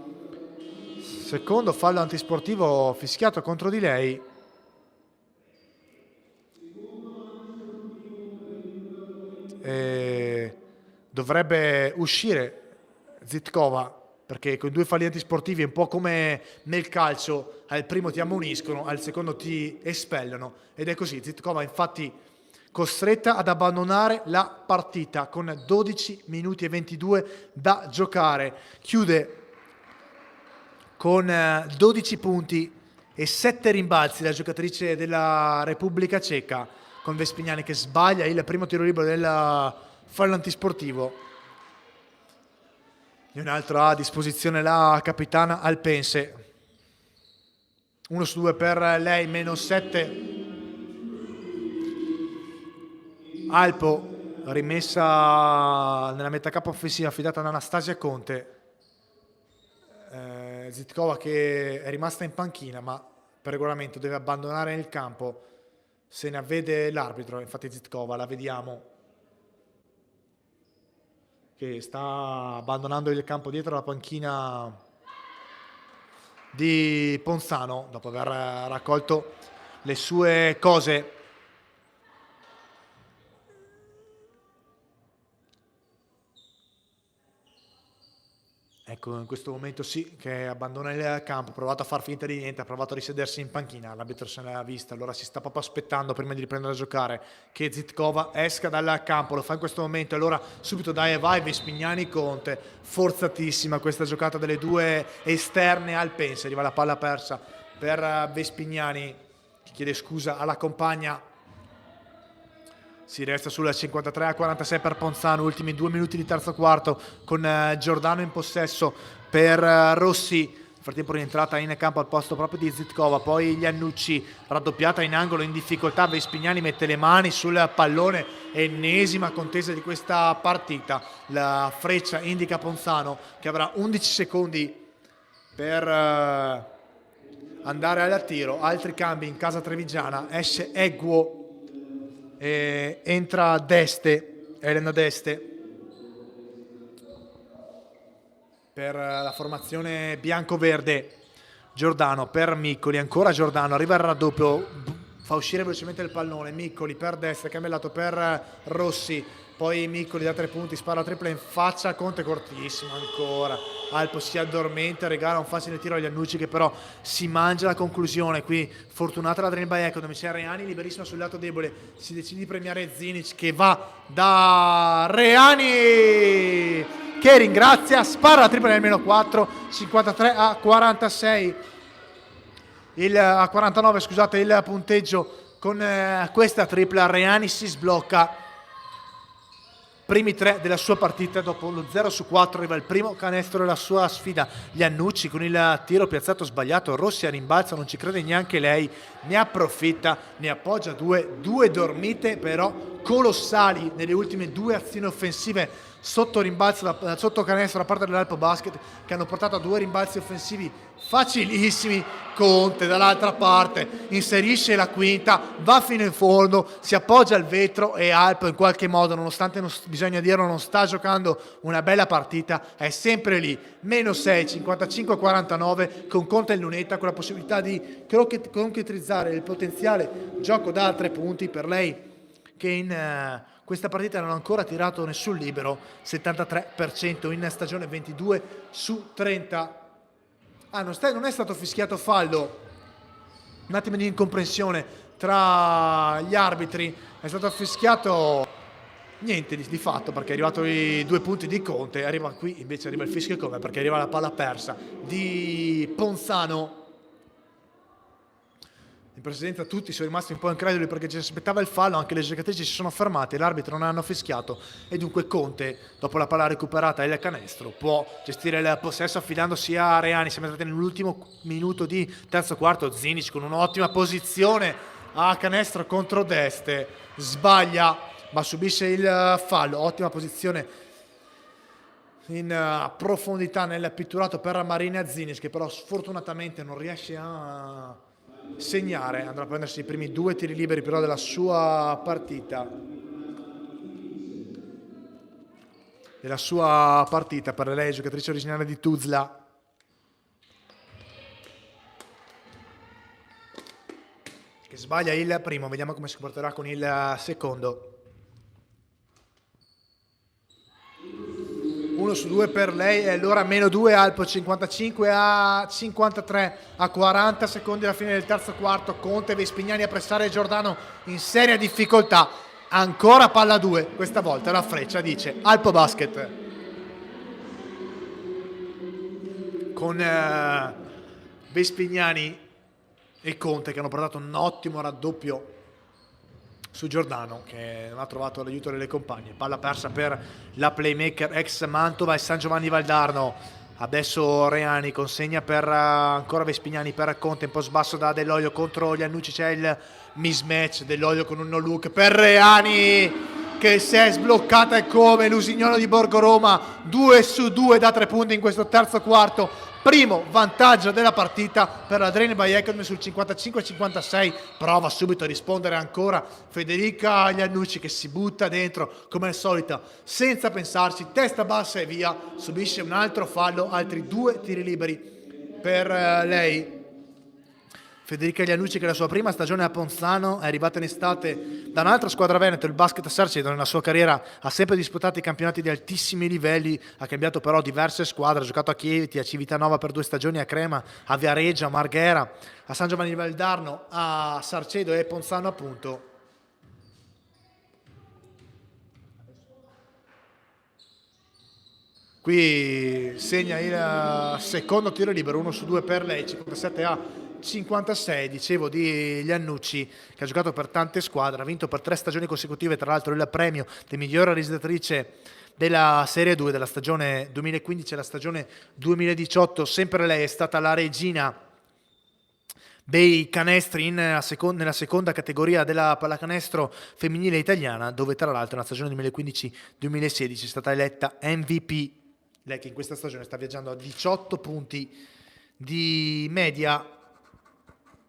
secondo fallo antisportivo fischiato contro di lei. Dovrebbe uscire Zitkova perché con 2 falli antisportivi è un po' come nel calcio, al primo ti ammoniscono, al secondo ti espellano ed è così. Zitkova infatti costretta ad abbandonare la partita con 12 minuti e 22 da giocare, chiude con 12 punti e 7 rimbalzi la giocatrice della Repubblica Ceca, con Vespignani che sbaglia il primo tiro libero del fallo antisportivo. E un altro a disposizione la capitana Alpense. 1 su 2 per lei, meno 7. Alpo rimessa nella metacampo offensiva affidata ad Anastasia Conte. Zitkova che è rimasta in panchina ma per regolamento deve abbandonare il campo, se ne avvede l'arbitro, infatti Zitkova la vediamo che sta abbandonando il campo dietro la panchina di Ponzano dopo aver raccolto le sue cose. Ecco, in questo momento sì, che abbandona il campo, ha provato a far finta di niente, ha provato a risedersi in panchina, l'arbitro se l'ha vista, allora si sta proprio aspettando prima di riprendere a giocare che Zitkova esca dal campo, lo fa in questo momento, allora subito dai e vai Vespignani Conte, forzatissima questa giocata delle 2 esterne al Pense, arriva la palla persa per Vespignani, che chiede scusa alla compagna. Si resta sulla 53-46 per Ponzano, ultimi 2 minuti di terzo quarto con Giordano in possesso per Rossi. Nel frattempo rientrata in campo al posto proprio di Zitkova, poi Iannucci raddoppiata in angolo in difficoltà, Vespignani mette le mani sul pallone, ennesima contesa di questa partita. La freccia indica Ponzano che avrà 11 secondi per andare al tiro, altri cambi in casa trevigiana, esce Eguo. Entra Elena Deste per la formazione bianco-verde. Giordano per Miccoli, ancora Giordano, arriva il raddoppio, fa uscire velocemente il pallone, Miccoli per destra, cambia lato per Rossi, poi Miccoli da 3 punti, spara la tripla in faccia a Conte, cortissimo ancora, Alpo si addormenta, regala un facile tiro agli Annucci che però si mangia la conclusione. Qui fortunata la Dream by Echo, dove c'è Reani liberissimo sul lato debole, si decide di premiare Zinic che va da Reani che ringrazia, spara la tripla nel meno 4, 53-46, a 49 scusate il punteggio con questa tripla. Reani si sblocca, primi 3 della sua partita, dopo lo 0-4 arriva il primo canestro della sua sfida. Gli Annucci con il tiro piazzato sbagliato, Rossi a rimbalzo, non ci crede neanche lei, ne approfitta, ne appoggia due dormite però colossali nelle ultime 2 azioni offensive sotto rimbalzo, sotto canestro da parte dell'Alpo Basket, che hanno portato a 2 rimbalzi offensivi facilissimi. Conte dall'altra parte inserisce la quinta, va fino in fondo, si appoggia al vetro e Alpo in qualche modo, nonostante bisogna dirlo, non sta giocando una bella partita, è sempre lì, meno 6, 55-49, con Conte e Lunetta, con la possibilità di concretizzare il potenziale gioco da 3 punti per lei, che in questa partita non ha ancora tirato nessun libero, 73% in stagione, 22 su 30. Non è stato fischiato fallo, un attimo di incomprensione tra gli arbitri, è stato fischiato niente di fatto, perché è arrivato i 2 punti di Conte, arriva qui invece arriva il fischio come, perché arriva la palla persa di Ponzano. In precedenza tutti sono rimasti un po' increduli perché ci aspettava il fallo, anche le giocatrici si sono fermate, l'arbitro non hanno fischiato e dunque Conte, dopo la palla recuperata e il canestro, può gestire il possesso affidandosi a Reani. Siamo entrati nell'ultimo minuto di terzo quarto, Zinic con un'ottima posizione a canestro contro Deste, sbaglia ma subisce il fallo, ottima posizione in profondità nel pitturato per Marina Zinic, che però sfortunatamente non riesce a segnare. Andrà a prendersi i primi 2 tiri liberi però della sua partita, per lei, giocatrice originaria di Tuzla. Che sbaglia il primo, vediamo come si comporterà con il secondo. 1 su 2 per lei e allora meno 2 Alpo, 55-53, a 40 secondi alla fine del terzo quarto. Conte, Vespignani a pressare Giordano in seria difficoltà, ancora palla 2, questa volta la freccia dice Alpo Basket con Vespignani e Conte che hanno portato un ottimo raddoppio su Giordano, che non ha trovato l'aiuto delle compagne. Palla persa per la playmaker ex Mantova e San Giovanni Valdarno. Adesso Reani consegna per ancora Vespignani per Conte, un po' sbasso da Dell'Olio contro gli Annucci, c'è il mismatch, Dell'Olio con un no look per Reani che si è sbloccata e come l'Usignolo di Borgo Roma, 2 su 2 da 3 punti in questo terzo quarto. Primo vantaggio della partita per la Dream by Academy sul 55-56, prova subito a rispondere ancora Federica Iannucci che si butta dentro come al solito senza pensarci, testa bassa e via, subisce un altro fallo, altri 2 tiri liberi per lei. Federica Iannucci, che la sua prima stagione a Ponzano, è arrivata in estate da un'altra squadra veneto, il Basket Sarcedo. Nella sua carriera ha sempre disputato i campionati di altissimi livelli, ha cambiato però diverse squadre, ha giocato a Chieti, a Civitanova per 2 stagioni, a Crema, a Viareggio, a Marghera, a San Giovanni Valdarno, a Sarcedo e Ponzano appunto. Qui segna il secondo tiro libero, 1 su 2 per lei, 57-56, dicevo di Iannucci, che ha giocato per tante squadre, ha vinto per 3 stagioni consecutive, tra l'altro il premio di miglior realizzatrice della Serie 2 della stagione 2015 e la stagione 2018. Sempre lei è stata la regina dei canestri nella seconda categoria della pallacanestro femminile italiana, dove tra l'altro nella stagione 2015-2016 è stata eletta MVP. Lei che in questa stagione sta viaggiando a 18 punti di media.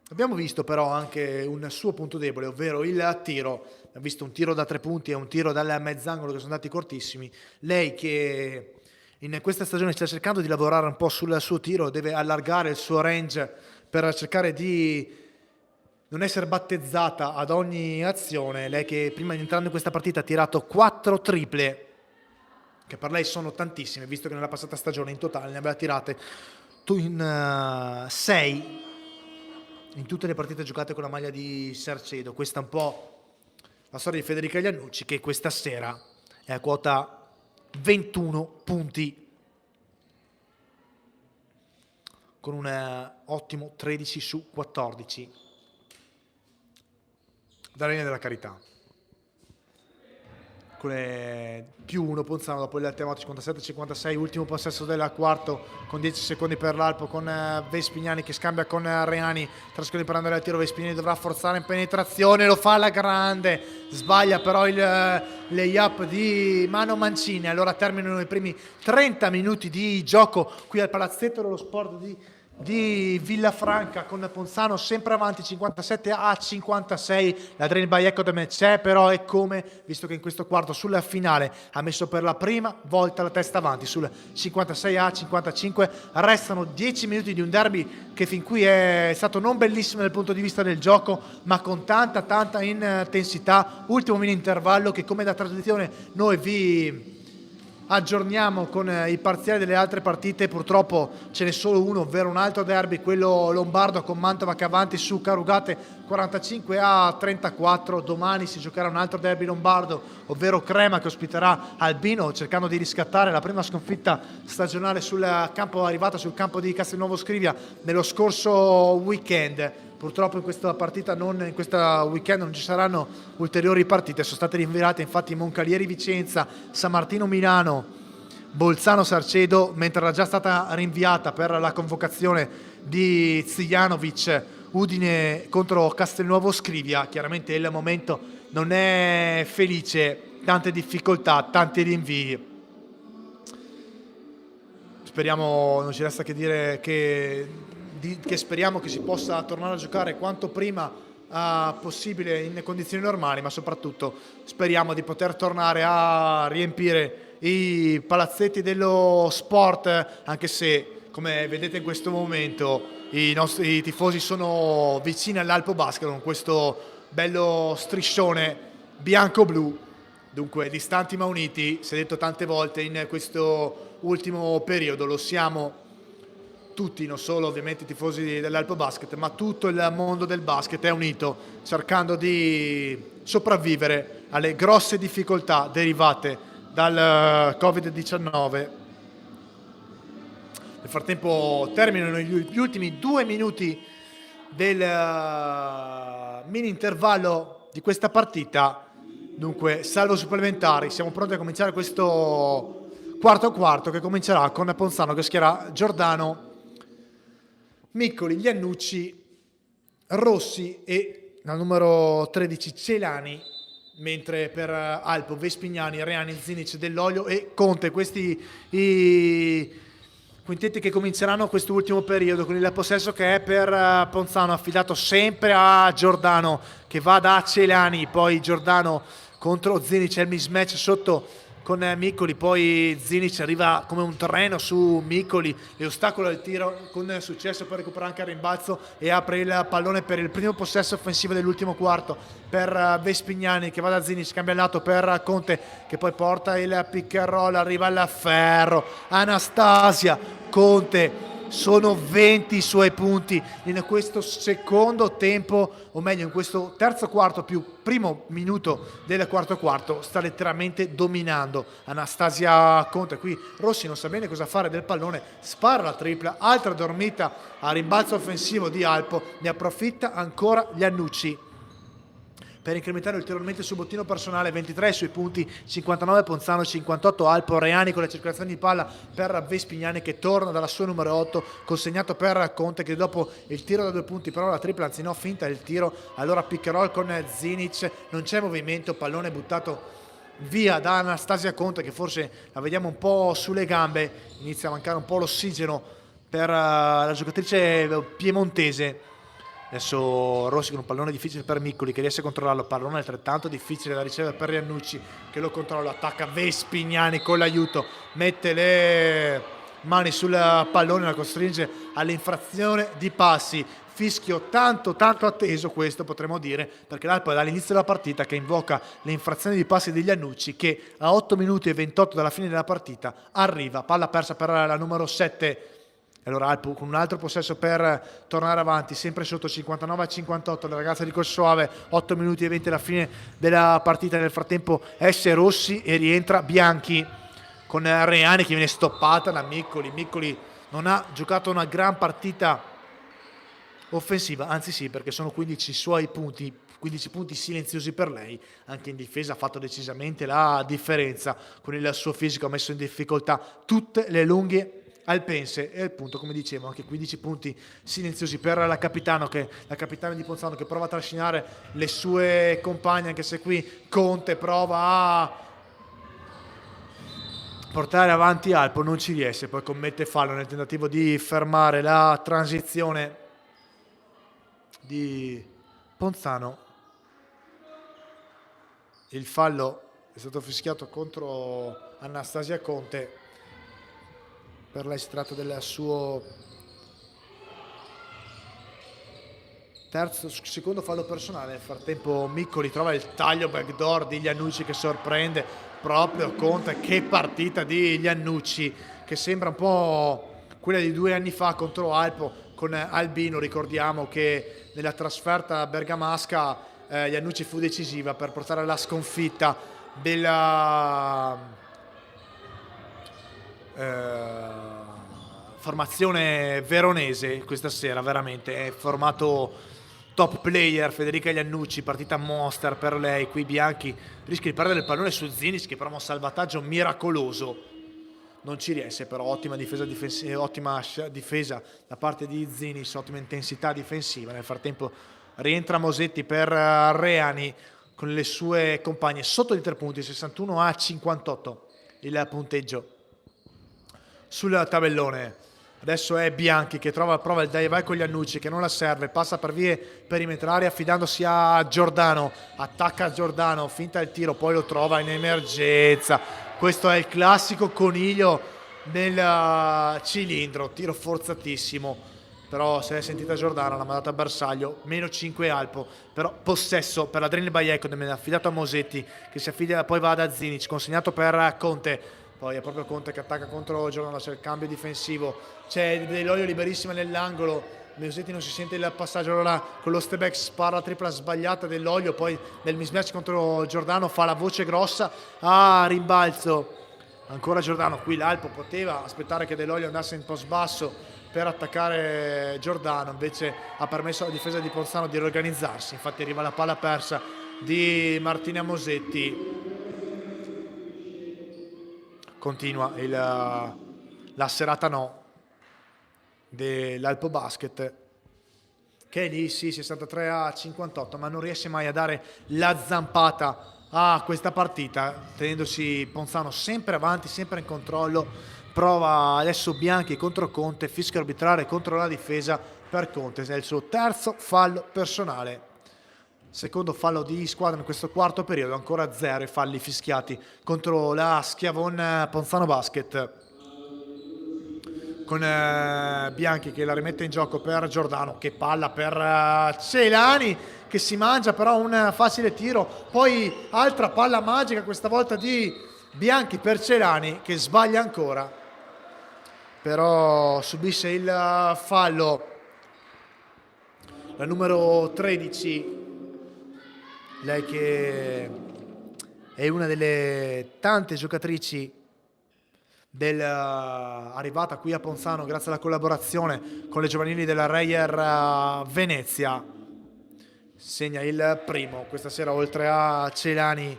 Abbiamo visto però anche un suo punto debole, ovvero il tiro. Abbiamo visto un tiro da 3 punti e un tiro dal mezzangolo che sono andati cortissimi. Lei che in questa stagione sta cercando di lavorare un po' sul suo tiro, deve allargare il suo range per cercare di non essere battezzata ad ogni azione. Lei che prima di entrare in questa partita ha tirato 4 triple, che per lei sono tantissime, visto che nella passata stagione in totale ne aveva tirate in 6 in tutte le partite giocate con la maglia di Sarcedo. Questa è un po' la storia di Federica Iannucci, che questa sera è a quota 21 punti con un ottimo 13 su 14 da Regina della Carità. Con più 1 Ponzano dopo il tema 57-56, ultimo possesso del quarto con 10 secondi per l'Alpo, con Vespignani che scambia con Reani, 3 secondi per andare al tiro. Vespignani dovrà forzare in penetrazione, lo fa alla grande, sbaglia però il layup di Mano Mancini. Allora terminano i primi 30 minuti di gioco qui al Palazzetto dello Sport di Villafranca, con Ponzano sempre avanti 57-56. La Drain by Ecodem c'è, però è come, visto che in questo quarto sulla finale ha messo per la prima volta la testa avanti sul 56-55. Restano 10 minuti di un derby che fin qui è stato non bellissimo dal punto di vista del gioco, ma con tanta intensità. Ultimo mini intervallo che, come da tradizione, noi vi aggiorniamo con i parziali delle altre partite. Purtroppo ce n'è solo uno, ovvero un altro derby, quello lombardo, con Mantova che avanti su Carugate 45-34. Domani si giocherà un altro derby lombardo, ovvero Crema che ospiterà Albino, cercando di riscattare la prima sconfitta stagionale sul campo, arrivata sul campo di Castelnuovo Scrivia nello scorso weekend. Purtroppo in questa partita, in questa weekend non ci saranno ulteriori partite. Sono state rinviate infatti Moncalieri Vicenza, San Martino Milano, Bolzano Sarcedo, mentre era già stata rinviata per la convocazione di Zijanovic Udine contro Castelnuovo Scrivia. Chiaramente il momento non è felice, tante difficoltà, tanti rinvii. Speriamo, non ci resta che dire che speriamo che si possa tornare a giocare quanto prima possibile in condizioni normali, ma soprattutto speriamo di poter tornare a riempire i palazzetti dello sport, anche se, come vedete in questo momento, i tifosi sono vicini all'Alpo Basket con questo bello striscione bianco-blu. Dunque, distanti ma uniti, si è detto tante volte in questo ultimo periodo, lo siamo tutti, non solo ovviamente i tifosi dell'Alpo Basket, ma tutto il mondo del basket è unito, cercando di sopravvivere alle grosse difficoltà derivate dal Covid-19. Nel frattempo terminano gli ultimi 2 minuti del mini intervallo di questa partita. Dunque, salvo supplementari, siamo pronti a cominciare questo quarto che comincerà con Ponzano che schiera Giordano, Miccoli, Iannucci, Rossi e al numero 13 Celani, mentre per Alpo Vespignani, Reani, Zinic, Dell'Olio e Conte. Questi i quintetti che cominceranno questo ultimo periodo, con il possesso che è per Ponzano affidato sempre a Giordano, che va da Celani, poi Giordano contro Zinic, è il mismatch sotto con Miccoli, poi Zinic arriva come un treno su Miccoli e ostacola il tiro con successo per recuperare anche il rimbalzo e apre il pallone per il primo possesso offensivo dell'ultimo quarto per Vespignani, che va da Zinic, cambia il lato per Conte che poi porta il pick and roll, arriva al ferro, Anastasia, Conte. Sono 20 i suoi punti in questo secondo tempo, o meglio in questo terzo quarto più primo minuto del quarto quarto. Sta letteralmente dominando Anastasia Conte. Qui Rossi non sa bene cosa fare del pallone, spara la tripla, altra dormita a rimbalzo offensivo di Alpo, ne approfitta ancora Iannucci per incrementare ulteriormente il suo bottino personale. 23 sui punti, 59 Ponzano, 58 Alpo. Reani con la circolazione di palla per Vespignani che torna dalla sua numero 8, consegnato per Conte che dopo il tiro da 2 punti, però la tripla, anzi no, finta il tiro, allora pick and roll con Zinic, non c'è movimento, pallone buttato via da Anastasia Conte che forse la vediamo un po' sulle gambe, inizia a mancare un po' l'ossigeno per la giocatrice piemontese. Adesso Rossi con un pallone difficile per Miccoli che riesce a controllarlo, pallone altrettanto difficile da ricevere per Iannucci che lo controlla, attacca Vespignani con l'aiuto, mette le mani sul pallone, la costringe all'infrazione di passi. Fischio tanto atteso questo, potremmo dire, perché l'Alpo è dall'inizio della partita che invoca le infrazioni di passi degli Iannucci, che a 8 minuti e 28 dalla fine della partita arriva, palla persa per la numero 7. Allora Alpo con un altro possesso per tornare avanti, sempre sotto 59-58, la ragazza di Corsoave, 8 minuti e 20 alla fine della partita. Nel frattempo esce Rossi e rientra Bianchi con Reani che viene stoppata da Miccoli. Miccoli non ha giocato una gran partita offensiva, anzi sì, perché sono 15 suoi punti, 15 punti silenziosi per lei. Anche in difesa ha fatto decisamente la differenza, con il suo fisico ha messo in difficoltà tutte le lunghe alpense e appunto, come dicevo, anche 15 punti silenziosi per la capitana di Ponzano, che prova a trascinare le sue compagne, anche se qui Conte prova a portare avanti Alpo, non ci riesce, poi commette fallo nel tentativo di fermare la transizione di Ponzano. Il fallo è stato fischiato contro Anastasia Conte per l'estratto del suo secondo fallo personale. Nel frattempo Miccoli trova il taglio backdoor di Iannucci che sorprende proprio Conte. Che partita di Iannucci, che sembra un po' quella di 2 anni fa contro Alpo con Albino. Ricordiamo che nella trasferta bergamasca Iannucci fu decisiva per portare alla sconfitta della formazione veronese questa sera. Veramente è formato top player Federica Iannucci, partita monster per lei. Qui Bianchi rischia di perdere il pallone su Zinis che prova un salvataggio miracoloso, non ci riesce, però ottima difesa da parte di Zinis, ottima intensità difensiva. Nel frattempo rientra Mosetti per Reani con le sue compagne sotto di 3 punti, 61-58 il punteggio sul tabellone. Adesso è Bianchi che prova il dai vai con gli Iannucci, che non la serve, passa per vie perimetrali affidandosi a Giordano, attacca Giordano, finta il tiro, poi lo trova in emergenza. Questo è il classico coniglio nel cilindro, tiro forzatissimo, però se l'è sentita Giordano, l'ha mandata a bersaglio, meno 5 Alpo, però possesso per l'Adrenalin Baiecco, affidato a Mosetti, che si affida, poi va da Zinic, consegnato per Conte. Poi è proprio Conte che attacca contro Giordano, c'è il cambio difensivo, c'è Dell'Olio liberissima nell'angolo, Mosetti non si sente il passaggio, allora con lo step back spara la tripla sbagliata Dell'Olio, poi nel mismatch contro Giordano fa la voce grossa, rimbalzo, ancora Giordano. Qui l'Alpo poteva aspettare che Dell'Olio andasse in post basso per attaccare Giordano, invece ha permesso alla difesa di Ponzano di riorganizzarsi, infatti arriva la palla persa di Martina Mosetti. Continua la serata no dell'Alpo Basket, che è lì sì 63-58, ma non riesce mai a dare la zampata a questa partita, tenendosi Ponzano sempre avanti, sempre in controllo. Prova adesso Bianchi contro Conte, fischio arbitrale contro la difesa per Conte, è il suo terzo fallo personale. Secondo fallo di squadra in questo quarto periodo, ancora 0 i falli fischiati contro la Schiavon Ponzano Basket. Con Bianchi che la rimette in gioco per Giordano, che palla per Celani, che si mangia però un facile tiro. Poi altra palla magica, questa volta di Bianchi per Celani, che sbaglia ancora. Però subisce il fallo la numero 13. Lei che è una delle tante giocatrici arrivata qui a Ponzano grazie alla collaborazione con le giovanili della Reyer Venezia, segna il primo questa sera, oltre a Celani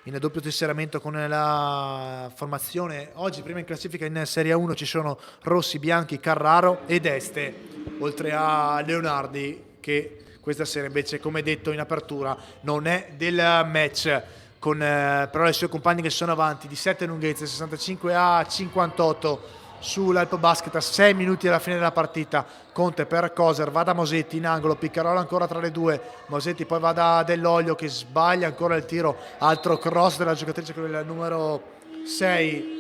in doppio tesseramento con la formazione. Oggi prima in classifica in Serie 1 ci sono Rossi, Bianchi, Carraro ed Este, oltre a Leonardi, che questa sera invece, come detto in apertura, non è del match, con però le sue compagne che sono avanti di 7 lunghezze, 65-58 sull'Alpo Basket a 6 minuti alla fine della partita. Conte per Coser, va da Mosetti in angolo, piccarola ancora tra le due, Mosetti poi va da Dell'Olio che sbaglia ancora il tiro, altro cross della giocatrice con il numero 6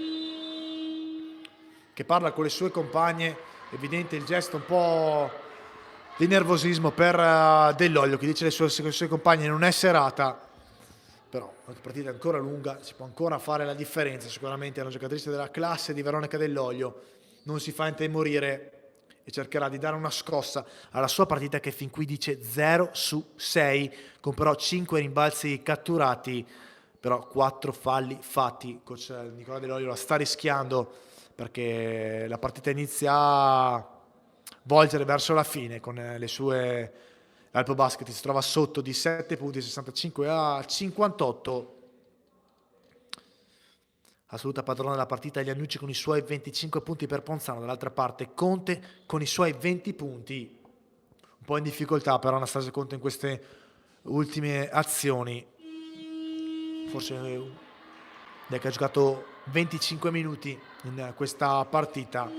che parla con le sue compagne, evidente il gesto un po' di nervosismo per Dell'Olio che dice alle sue compagne non è serata. Però la partita è ancora lunga, si può ancora fare la differenza, sicuramente è una giocatrice della classe di Veronica Dell'Olio, non si fa intimorire e cercherà di dare una scossa alla sua partita che fin qui dice 0 su 6, con però 5 rimbalzi catturati, però 4 falli fatti. Coach Nicola Dell'Olio la sta rischiando perché la partita inizia a volgere verso la fine con le sue... L'Alpo Basket si trova sotto di 7 punti, 65 a 58. Assoluta padrona della partita Iannucci con i suoi 25 punti per Ponzano. Dall'altra parte Conte con i suoi 20 punti. Un po' in difficoltà però Anastasia Conte in queste ultime azioni. Forse che ha giocato 25 minuti in questa partita. Un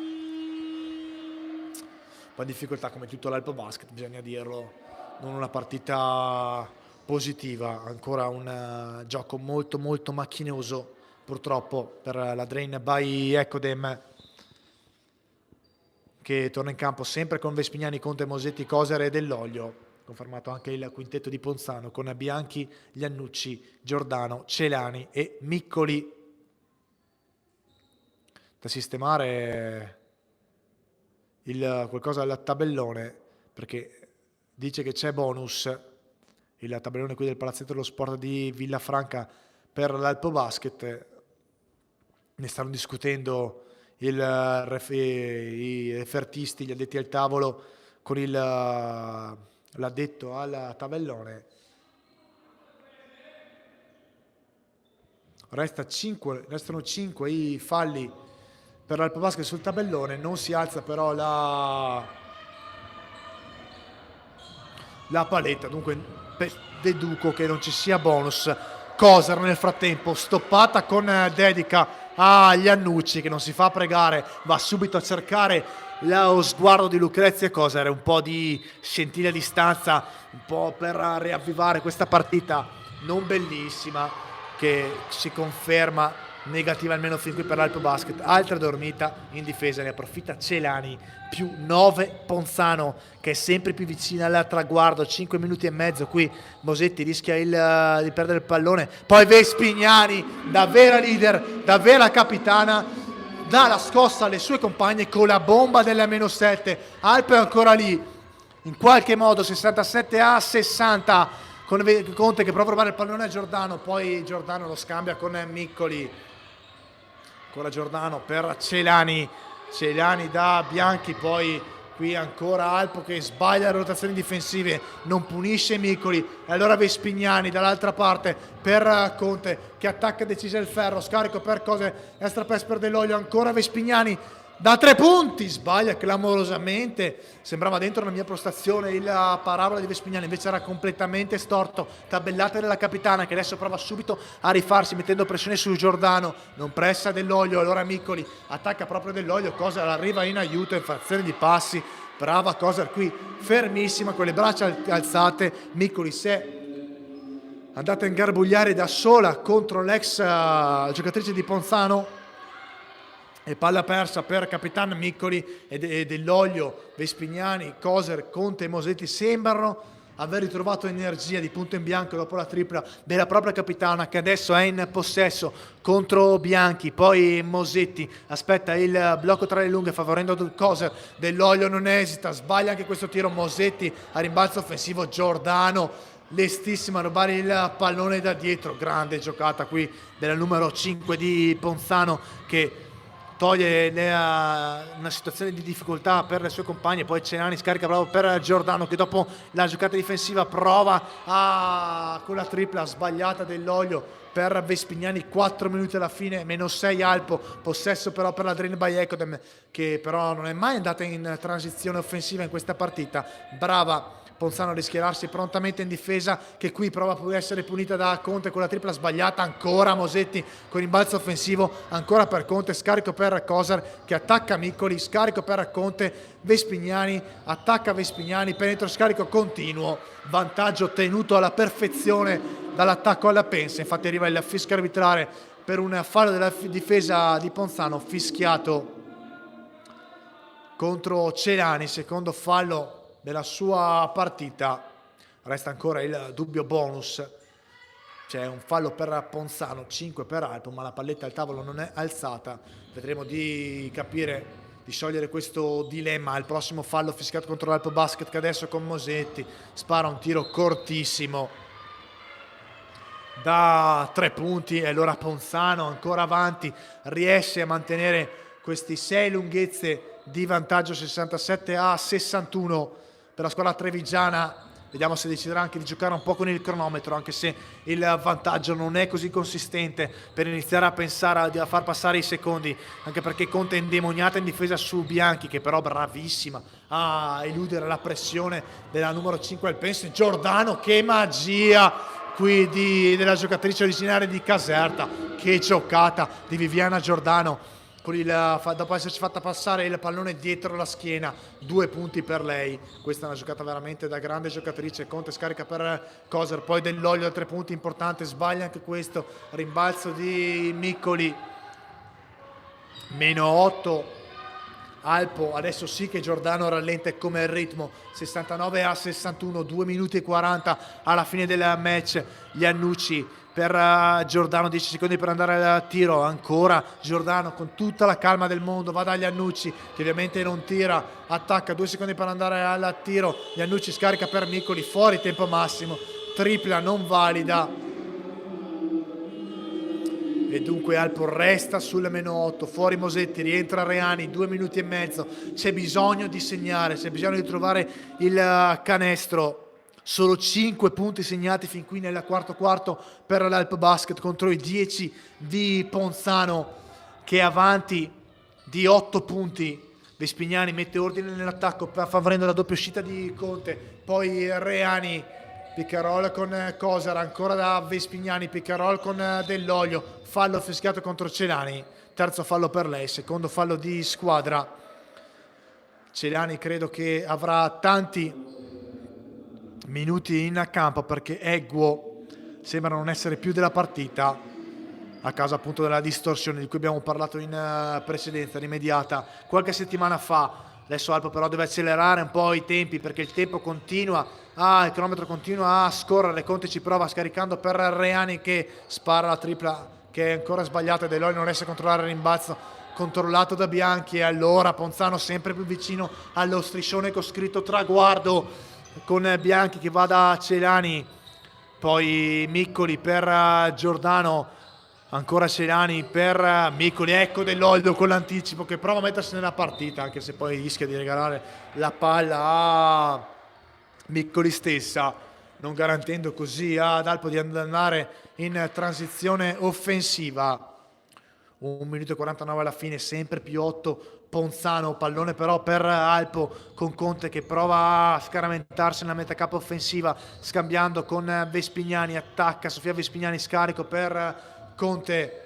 po' in difficoltà come tutto l'Alpo Basket, bisogna dirlo. Non una partita positiva, ancora un gioco molto molto macchinoso purtroppo per la Drain by Ecodem che torna in campo sempre con Vespignani, Conte, Mosetti, Coser e Dell'Olio. Confermato anche il quintetto di Ponzano con Bianchi, Iannucci, Giordano, Celani e Miccoli. Da sistemare qualcosa al tabellone perché dice che c'è bonus, il tabellone qui del Palazzetto dello Sport di Villafranca per l'Alpo Basket. Ne stanno discutendo i refertisti, gli addetti al tavolo con l'addetto al tabellone. Restano 5 i falli per l'Alpo Basket sul tabellone, non si alza però la paletta, dunque deduco che non ci sia bonus. Coser nel frattempo stoppata con dedica a Iannucci che non si fa pregare, va subito a cercare lo sguardo di Lucrezia Coser, un po' di scintille a distanza, un po' per riavvivare questa partita non bellissima che si conferma negativa almeno fin qui per l'Alpo Basket. Altra dormita in difesa, ne approfitta Celani, più 9 Ponzano che è sempre più vicina al traguardo, 5 minuti e mezzo qui Mosetti rischia di perdere il pallone, poi Vespignani da vera leader, da vera capitana dà la scossa alle sue compagne con la bomba della -7. Alpo è ancora lì in qualche modo 67 a 60 con Conte che prova a rubare il pallone a Giordano, poi Giordano lo scambia con Miccoli, ancora Giordano per Celani da Bianchi, poi qui ancora Alpo che sbaglia le rotazioni difensive, non punisce Miccoli e allora Vespignani dall'altra parte per Conte che attacca decisa il ferro, scarico per cose extra pass per Dell'Olio, ancora Vespignani da 3 punti, sbaglia clamorosamente, sembrava dentro la mia postazione la parabola di Vespignani, invece era completamente storto. Tabellata della capitana che adesso prova subito a rifarsi mettendo pressione su Giordano, non pressa Dell'Olio, allora Miccoli attacca proprio Dell'Olio, Coser arriva in aiuto in frazione di passi, brava Coser qui fermissima con le braccia alzate. Miccoli si è andata a ingarbugliare da sola contro l'ex giocatrice di Ponzano e palla persa per Capitan Miccoli e Dell'Olio. Vespignani, Coser, Conte e Mosetti sembrano aver ritrovato energia di punto in bianco dopo la tripla della propria capitana che adesso è in possesso contro Bianchi, poi Mosetti aspetta il blocco tra le lunghe favorendo Coser, Dell'Olio non esita, sbaglia anche questo tiro Mosetti a rimbalzo offensivo, Giordano lestissima a rubare il pallone da dietro, grande giocata qui della numero 5 di Ponzano che toglie una situazione di difficoltà per le sue compagne, poi Celani scarica proprio per Giordano che dopo la giocata difensiva prova con la tripla sbagliata Dell'Olio per Vespignani, 4 minuti alla fine, -6 Alpo, possesso però per la Drain by Ecodem che però non è mai andata in transizione offensiva in questa partita, brava Ponzano a schierarsi prontamente in difesa, che qui prova a essere punita da Conte con la tripla sbagliata. Ancora Mosetti con rimbalzo offensivo, ancora per Conte, scarico per Kosar che attacca Miccoli, scarico per Conte, Vespignani attacca Vespignani, penetro, scarico continuo, vantaggio ottenuto alla perfezione dall'attacco alla pensa. Infatti arriva il fischio arbitrale per un fallo della difesa di Ponzano, fischiato contro Celani, secondo fallo della sua partita. Resta ancora il dubbio bonus, c'è un fallo per Ponzano, 5 per Alpo, ma la palletta al tavolo non è alzata. Vedremo di capire, di sciogliere questo dilemma. Il prossimo fallo fischiato contro l'Alpo Basket, che adesso con Mosetti spara un tiro cortissimo da 3 punti, e allora Ponzano ancora avanti riesce a mantenere questi 6 lunghezze di vantaggio, 67-61 per la squadra trevigiana. Vediamo se deciderà anche di giocare un po' con il cronometro, anche se il vantaggio non è così consistente per iniziare a pensare a far passare i secondi, anche perché Conte è indemoniata in difesa su Bianchi, che però bravissima a eludere la pressione della numero 5 al penso. Giordano, che magia qui della giocatrice originaria di Caserta, che giocata di Viviana Giordano, dopo esserci fatta passare il pallone dietro la schiena. 2 punti per lei. Questa è una giocata veramente da grande giocatrice. Conte scarica per Kosar, poi Dell'Olio da 3 punti, importante, sbaglia anche questo, rimbalzo di Miccoli, -8 Alpo. Adesso sì che Giordano rallenta come il ritmo, 69-61, 2 minuti e 40 alla fine del match. Gli Annucci per Giordano, 10 secondi per andare al tiro. Ancora Giordano con tutta la calma del mondo va dagli Annucci, che ovviamente non tira, attacca, 2 secondi per andare al tiro. Gli Annucci scarica per Miccoli, fuori tempo massimo, tripla non valida, e dunque Alpo resta sul -8. Fuori Mosetti, rientra Reani, 2 minuti e mezzo. C'è bisogno di segnare, c'è bisogno di trovare il canestro. Solo 5 punti segnati fin qui nel quarto per l'Alpo Basket contro i 10 di Ponzano, che è avanti di 8 punti. Vespignani mette ordine nell'attacco favorendo la doppia uscita di Conte, poi Reani, pick and roll con Kosar, ancora da Vespignani, pick and roll con Dell'Olio, fallo fischiato contro Celani, terzo fallo per lei, secondo fallo di squadra. Celani credo che avrà tanti minuti in campo, perché Eguo sembra non essere più della partita a causa appunto della distorsione di cui abbiamo parlato in precedenza, rimediata qualche settimana fa. Adesso Alpo però deve accelerare un po' i tempi, perché il tempo continua, il cronometro continua a scorrere. Conte ci prova scaricando per Reani, che spara la tripla che è ancora sbagliata, e Dell'Olio non riesce a controllare il rimbalzo controllato da Bianchi, e allora Ponzano sempre più vicino allo striscione con scritto traguardo, con Bianchi che va da Celani, poi Miccoli per Giordano, ancora Celani per Miccoli. Ecco Dell'Olio con l'anticipo, che prova a mettersi nella partita, anche se poi rischia di regalare la palla a Miccoli stessa, non garantendo così ad Alpo di andare in transizione offensiva. 1 minuto e 49 alla fine, sempre più 8 Ponzano, pallone però per Alpo, con Conte che prova a scaraventarsi nella metacampo offensiva, scambiando con Vespignani, attacca Sofia Vespignani, scarico per Conte,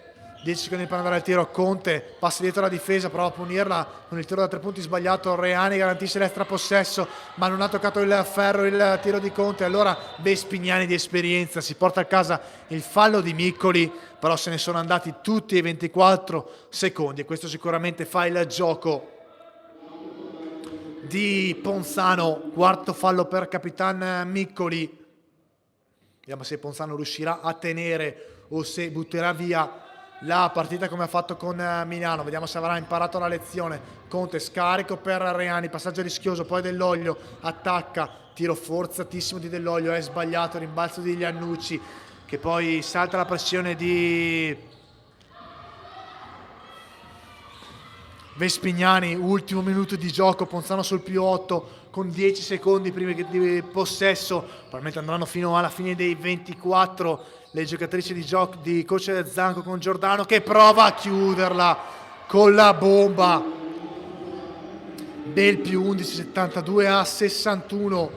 10 secondi per andare al tiro. Conte passa dietro la difesa, prova a punirla con il tiro da 3 punti sbagliato. Reani garantisce l'extra possesso, ma non ha toccato il ferro il tiro di Conte. Allora Vespignani di esperienza si porta a casa il fallo di Miccoli, però se ne sono andati tutti i 24 secondi, e questo sicuramente fa il gioco di Ponzano. Quarto fallo per Capitan Miccoli. Vediamo se Ponzano riuscirà a tenere o se butterà via la partita come ha fatto con Milano. Vediamo se avrà imparato la lezione. Conte scarico per Reani, passaggio rischioso, poi Dell'Olio attacca, tiro forzatissimo di Dell'Olio, è sbagliato, rimbalzo di Iannucci, che poi salta la pressione di Vespignani. Ultimo minuto di gioco, Ponzano sul +8 con 10 secondi prima di possesso, probabilmente andranno fino alla fine dei 24 le giocatrici di coach Zanco, con Giordano che prova a chiuderla con la bomba. Bel +11, 72-61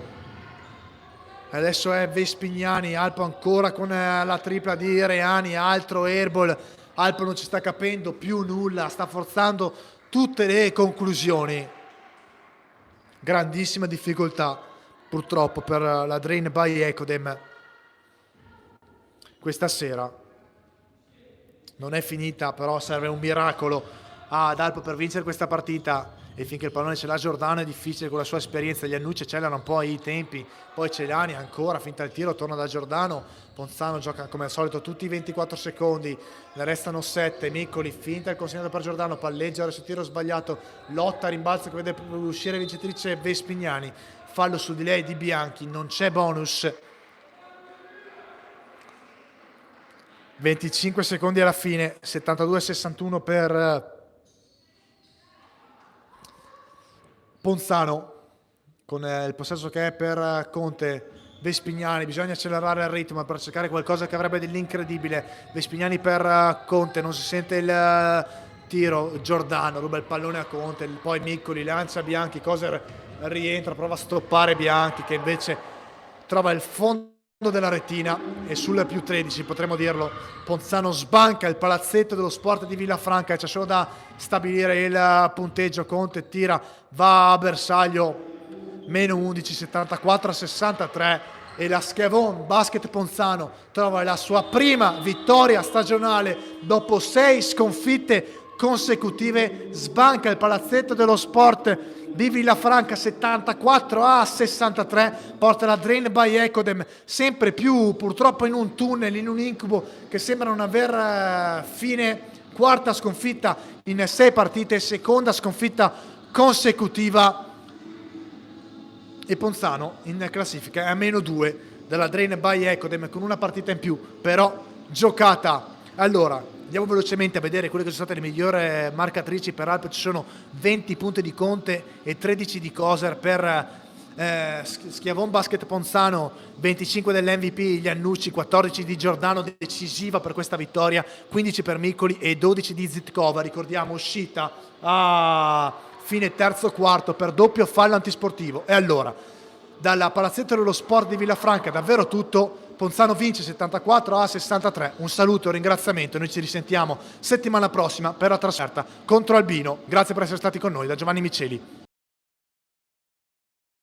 Adesso è Vespignani, Alpo ancora con la tripla di Reani, altro airball. Alpo non ci sta capendo più nulla, sta forzando tutte le conclusioni. Grandissima difficoltà purtroppo per la Drain by Ecodem questa sera. Non è finita, però serve un miracolo ad Alpo per vincere questa partita, e finché il pallone ce l'ha Giordano è difficile con la sua esperienza. Gli Annucci accelerano un po' i tempi, poi Celani ancora, finta il tiro, torna da Giordano, Ponzano gioca come al solito tutti i 24 secondi, ne restano 7, Miccoli finta il consegnato per Giordano, palleggia ora su tiro sbagliato, lotta, rimbalzo che vede uscire vincitrice Vespignani, fallo su di lei di Bianchi, non c'è bonus. 25 secondi alla fine, 72-61 per Ponzano, con il possesso che è per Conte. Vespignani, bisogna accelerare il ritmo per cercare qualcosa che avrebbe dell'incredibile. Vespignani per Conte, non si sente il tiro, Giordano ruba il pallone a Conte, poi Miccoli lancia Bianchi, Coser rientra, prova a stoppare Bianchi che invece trova il fondo della retina, e sul più 13 potremmo dirlo Ponzano sbanca il palazzetto dello sport di Villafranca. C'è solo da stabilire il punteggio. Conte tira, va a bersaglio, meno 11, 74-63, e la Schiavon Basket Ponzano trova la sua prima vittoria stagionale dopo 6 sconfitte consecutive, sbanca il palazzetto dello sport di Villafranca 74-63, porta la Drain by Ecodem sempre più purtroppo in un tunnel, in un incubo che sembra non aver fine. Quarta sconfitta in 6 partite, seconda sconfitta consecutiva, e Ponzano in classifica è a meno 2 dalla Drain by Ecodem con una partita in più però giocata. Allora andiamo velocemente a vedere quelle che sono state le migliori marcatrici per Alpo. Ci sono 20 punti di Conte e 13 di Coser per Schiavon Basket Ponzano, 25 dell'MVP gli Annucci, 14 di Giordano decisiva per questa vittoria, 15 per Miccoli e 12 di Zitkova. Ricordiamo uscita a fine terzo quarto per doppio fallo antisportivo. E allora dalla palazzetto dello sport di Villafranca davvero tutto. Ponzano vince 74-63. Un saluto e un ringraziamento. Noi ci risentiamo settimana prossima per la trasferta contro Albino. Grazie per essere stati con noi da Giovanni Miceli.